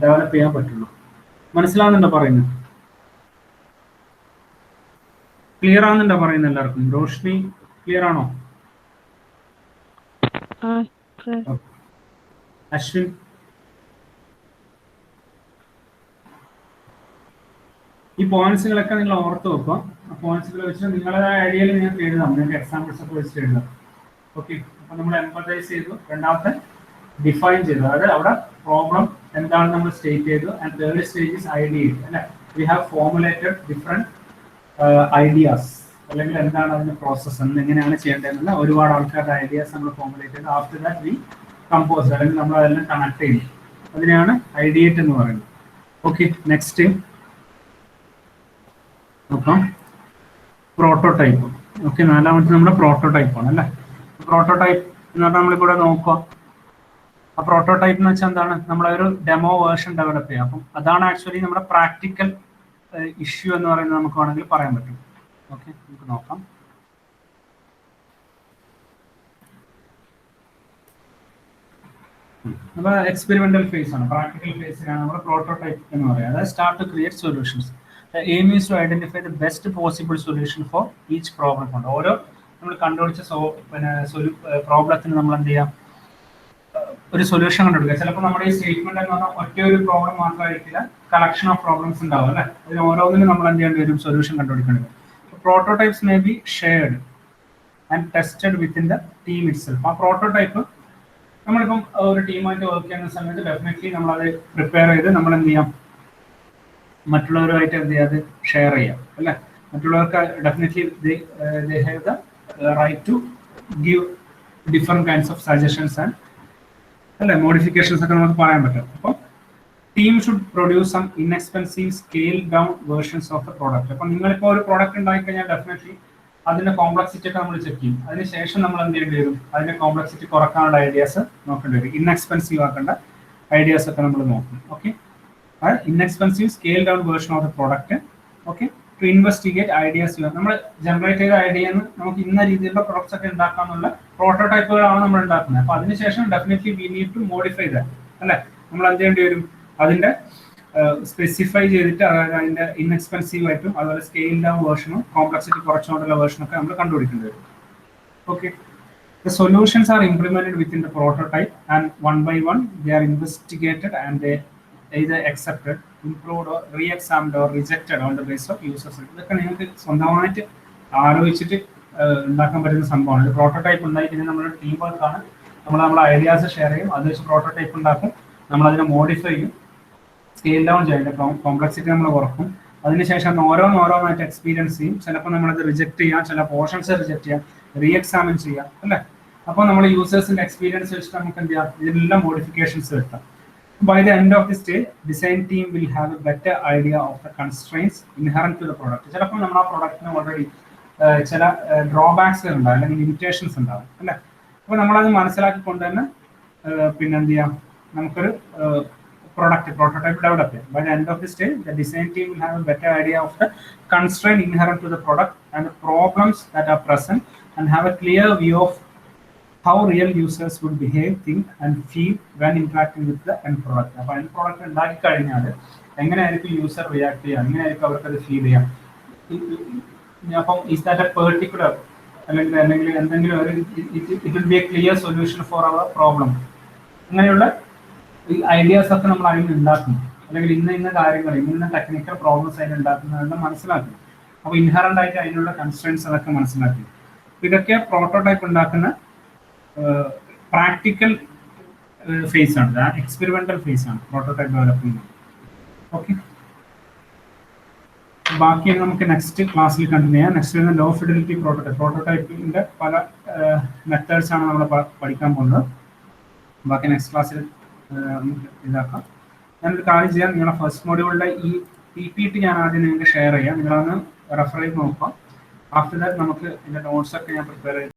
ഡെവലപ്പ് ചെയ്യാൻ പറ്റുള്ളൂ. മനസ്സിലാവുന്നുണ്ടോ പറയുന്നത്? ക്ലിയർ ആവുന്നുണ്ടോ പറയുന്നത് എല്ലാവർക്കും? റോഷ്നി ക്ലിയർ ആണോ? അശ്വിൻ? ഈ പോയിന്റ്സുകളൊക്കെ നിങ്ങൾ ഓർത്ത് വെക്കുക. ആ പോയിന്റ്സുകൾ വെച്ചിട്ട് നിങ്ങളുടെ ഐഡിയയിൽ നിങ്ങൾക്ക് എഴുതാം, നിങ്ങൾക്ക് എക്സാമ്പിൾസ് ഒക്കെ വെച്ചിട്ട് എഴുതാം. ഓക്കെ, അപ്പൊ നമ്മൾ എംപതൈസ് ചെയ്തു. രണ്ടാമത്തെ ഡിഫൈൻ ചെയ്തു, അതായത് അവിടെ പ്രോബ്ലം എന്താണ് നമ്മൾ സ്റ്റേറ്റ് ചെയ്തു. And third stage is ideate അല്ലെ. We have formulated different ideas, അല്ലെങ്കിൽ എന്താണ് അതിന്റെ പ്രോസസ്സ്, എങ്ങനെയാണ് ചെയ്യേണ്ടതെന്നുള്ള ഒരുപാട് ആൾക്കാരുടെ ഐഡിയാസ് നമ്മൾ ഫോർമുലേറ്റ് ചെയ്തു. ആഫ്റ്റർ ദാറ്റ് വി കമ്പോസ്, അല്ലെങ്കിൽ നമ്മൾ അതെല്ലാം കണക്ട് ചെയ്തു. അതിനെയാണ് ഐഡിയേറ്റ് എന്ന് പറയുന്നത്. ഓക്കെ, നെക്സ്റ്റ് നോക്കാം പ്രോട്ടോടൈപ്പ്. ഓക്കെ, നാലാമത്തെ നമ്മുടെ പ്രോട്ടോടൈപ്പ് ആണ് അല്ലേ. പ്രോട്ടോടൈപ്പ് എന്ന് പറഞ്ഞാൽ നമ്മളിവിടെ നോക്കുക. ആ പ്രോട്ടോടൈപ്പ് എന്ന് വെച്ചാൽ എന്താണ്, നമ്മളൊരു ഡെമോ വേർഷൻ ഡെവലപ്പ് ചെയ്യുക. അപ്പം അതാണ് ആക്ച്വലി നമ്മുടെ പ്രാക്ടിക്കൽ ഇഷ്യൂ എന്ന് പറയുന്നത് നമുക്ക് വേണമെങ്കിൽ പറയാൻ പറ്റും. ഓക്കെ, നമുക്ക് നോക്കാം. അപ്പോൾ എക്സ്പെരിമെന്റൽ ഫേസ് ആണ്, പ്രാക്ടിക്കൽ ഫേസിലാണ് നമ്മൾ പ്രോട്ടോടൈപ്പ് എന്ന് പറയുന്നത്. അതായത് start to create solutions. Aim is to identify the best possible solution for each problem. ഉണ്ട് ഓരോ നമ്മൾ കണ്ടുപിടിച്ച പ്രോബ്ലത്തിന് നമ്മൾ എന്ത് ചെയ്യാം, ഒരു സൊല്യൂഷൻ കണ്ടുപിടിക്കുക. ചിലപ്പോൾ നമ്മുടെ ഈ സ്റ്റേറ്റ്മെന്റ് എന്ന് പറഞ്ഞാൽ ഒറ്റ ഒരു പ്രോബ്ലം മാത്രമായിരിക്കില്ല, കളക്ഷൻ ഓഫ് പ്രോബ്ലംസ് ഉണ്ടാവും അല്ലേ. അതിന് ഓരോന്നിനും നമ്മൾ എന്ത് ചെയ്യേണ്ടി വരും, സൊല്യൂഷൻ കണ്ടുപിടിക്കേണ്ടി വരും. Prototypes may be shared and tested within the team itself. ആ പ്രോട്ടോടൈപ്പ് നമ്മളിപ്പം ഒരു ടീമായിട്ട് വർക്ക് ചെയ്യുന്ന സമയത്ത് ഡെഫിനറ്റ്ലി നമ്മളത് പ്രിപ്പയർ ചെയ്ത് നമ്മൾ എന്ത് ചെയ്യാം, മറ്റുള്ളവരുമായിട്ട് എന്ത് ചെയ്യാം, അത് ഷെയർ ചെയ്യാം അല്ലേ. മറ്റുള്ളവർക്ക് definitely they have the right to give different kinds of suggestions and അല്ലെ മോഡിഫിക്കേഷൻസ് ഒക്കെ നമുക്ക് പറയാൻ പറ്റും. അപ്പം team should produce some inexpensive scale down versions of the product. അപ്പം നിങ്ങളിപ്പോൾ ഒരു പ്രോഡക്റ്റ് ഉണ്ടായി കഴിഞ്ഞാൽ ഡെഫിനറ്റ്ലി അതിന്റെ കോംപ്ലക്സിറ്റി ഒക്കെ നമ്മൾ ചെക്ക് ചെയ്യും. അതിനുശേഷം നമ്മൾ എന്ത് ചെയ്യേണ്ടി വരും, അതിന്റെ കോംപ്ലക്സിറ്റി കുറക്കാനുള്ള ഐഡിയാസ് നോക്കേണ്ടി വരും. ഇൻഎക്സ്പെൻസീവ് ആക്കേണ്ട ഐഡിയാസ് ഒക്കെ നമ്മൾ നോക്കും. Okay, inexpensive scale down version of the product. Okay, to investigate ideas. നമ്മൾ ജനറേറ്റ് ചെയ്ത ഐഡിയന്ന് നമുക്ക് ഇന്ന രീതിയിലുള്ള പ്രൊഡക്ട്സ് ഒക്കെ ഉണ്ടാക്കാനുള്ള പ്രോട്ടോടൈപ്പുകളാണ് നമ്മൾ ഉണ്ടാക്കുന്നത്. അപ്പൊ അതിനുശേഷം definitely we need to modify that അല്ലെ. നമ്മൾ എന്ത് ചെയ്യേണ്ടി വരും, അതിന്റെ സ്പെസിഫൈ ചെയ്തിട്ട്, അതായത് അതിന്റെ ഇൻഎക്സ്പെൻസീവ് ആയിട്ടും അതുപോലെ സ്കെയിൽ ഡൗൺ വേർഷനും കോംപ്ലക്സിറ്റി കുറച്ചുകൊണ്ടുള്ള വേർഷനൊക്കെ നമ്മൾ കണ്ടുപിടിക്കേണ്ടി വരും. Okay, the solutions are implemented within the prototype and one by one they are investigated and they either accepted, improved or re-examined or rejected on the basis of users. ഇതൊക്കെ നിങ്ങൾക്ക് സ്വന്തമായിട്ട് ആലോചിച്ചിട്ട് ഉണ്ടാക്കാൻ പറ്റുന്ന സംഭവമാണ്. പ്രോട്ടോടൈപ്പ് ഉണ്ടായി കഴിഞ്ഞാൽ നമ്മുടെ ടീം വർക്കാണ്. നമ്മുടെ ഐഡിയാസ് ഷെയർ ചെയ്യും, അത് വെച്ച് പ്രോട്ടോടൈപ്പ് ഉണ്ടാക്കും, നമ്മൾ അതിനെ മോഡിഫൈ ചെയ്യും, സ്കെയിൽ ഡൗൺ ചെയ്യും, കോംപ്ലക്സിറ്റി നമ്മൾ കുറക്കും. അതിനുശേഷം ഓരോന്നായിട്ട് എക്സ്പീരിയൻസ് ചെയ്യും. ചിലപ്പോൾ നമ്മളത് റിജക്ട് ചെയ്യാം, ചില പോർഷൻസ് റിജക്ട് ചെയ്യാം, റീ എക്സാമിൻ ചെയ്യാം അല്ലേ. അപ്പോൾ നമ്മൾ യൂസേഴ്സിന്റെ എക്സ്പീരിയൻസ് വെച്ചിട്ട് നമുക്ക് എന്ത് ചെയ്യാം, ഇതിലെല്ലാം മോഡിഫിക്കേഷൻസ് വരുത്താം. By the end of the stage, design team will have a better idea of the constraints inherent to the product. ചിലപ്പോൾ നമ്മൾ ആ പ്രൊഡക്റ്റിന് ഓൾറെഡി ചില ഡ്രോബാക്സ് ഉണ്ടാവും, അല്ലെങ്കിൽ ലിമിറ്റേഷൻസ് ഉണ്ടാവും അല്ലേ. അപ്പോൾ നമ്മളത് മനസ്സിലാക്കിക്കൊണ്ട് തന്നെ പിന്നെ എന്ത് ചെയ്യാം, നമുക്കൊരു prototype develop. By the end of the stage, the design team will have a better idea of the constraint inherent to the product and the problems that are present, and have a clear view of how real users would behave, think and feel when interacting with the end product. അപ്പോൾ end product ഉണ്ടാക്കി കഴിഞ്ഞാൽ എങ്ങനെയായിരിക്കും user react ചെയ്യുക, എങ്ങനെയായിരിക്കും അവർക്കത് feel ചെയ്യാം. അപ്പം is that a particular അല്ലെങ്കിൽ എന്തെങ്കിലും ഒരു it will be a clear solution for our problem. അങ്ങനെയുള്ള ഈ ഐഡിയാസ് ഒക്കെ നമ്മൾ അതിന് ഉണ്ടാക്കുന്നു, അല്ലെങ്കിൽ ഇന്ന കാര്യങ്ങൾ ഇന്ന ടെക്നിക്കൽ പ്രോബ്ലംസ് അതിന് ഉണ്ടാക്കുന്നതെല്ലാം മനസ്സിലാക്കും. അപ്പോൾ ഇൻഹറന്റ് ആയിട്ട് അതിനുള്ള കൺസ്ട്രെയിൻസ് അതൊക്കെ മനസ്സിലാക്കി. ഇതൊക്കെ പ്രോട്ടോടൈപ്പ് ഉണ്ടാക്കുന്ന പ്രാക്ടിക്കൽ ഫേസ് ആണ്, എക്സ്പെരിമെന്റൽ ഫേസ് ആണ് പ്രോട്ടോടൈപ്പ് ഡെവലപ്പിംഗ്. ഓക്കെ, ബാക്കി നമുക്ക് നെക്സ്റ്റ് ക്ലാസ്സിൽ കണ്ടിന്യൂ ചെയ്യാം. നെക്സ്റ്റ് വരുന്ന ലോ ഫിഡലിറ്റി പ്രോട്ടോടൈപ്പിന്റെ പല മെത്തേഡ്സ് ആണ് നമ്മൾ പഠിക്കാൻ പോകുന്നത്. ബാക്കി നെക്സ്റ്റ് ക്ലാസ്സിൽ നമുക്ക് ഇതാക്കാം. ഞാനൊരു കാര്യം ചെയ്യാം, നിങ്ങളുടെ ഫസ്റ്റ് മോഡ്യൂളിലെ ഈ PPT ഞാൻ ആദ്യം നിങ്ങൾക്ക് ഷെയർ ചെയ്യാം, നിങ്ങളൊന്ന് റെഫർ ചെയ്ത് നോക്കാം. ആഫ്റ്റർ ദാറ്റ് നമുക്ക് ഇതിന്റെ നോട്ട്സ് ഒക്കെ ഞാൻ പ്രിപ്പയർ ചെയ്ത്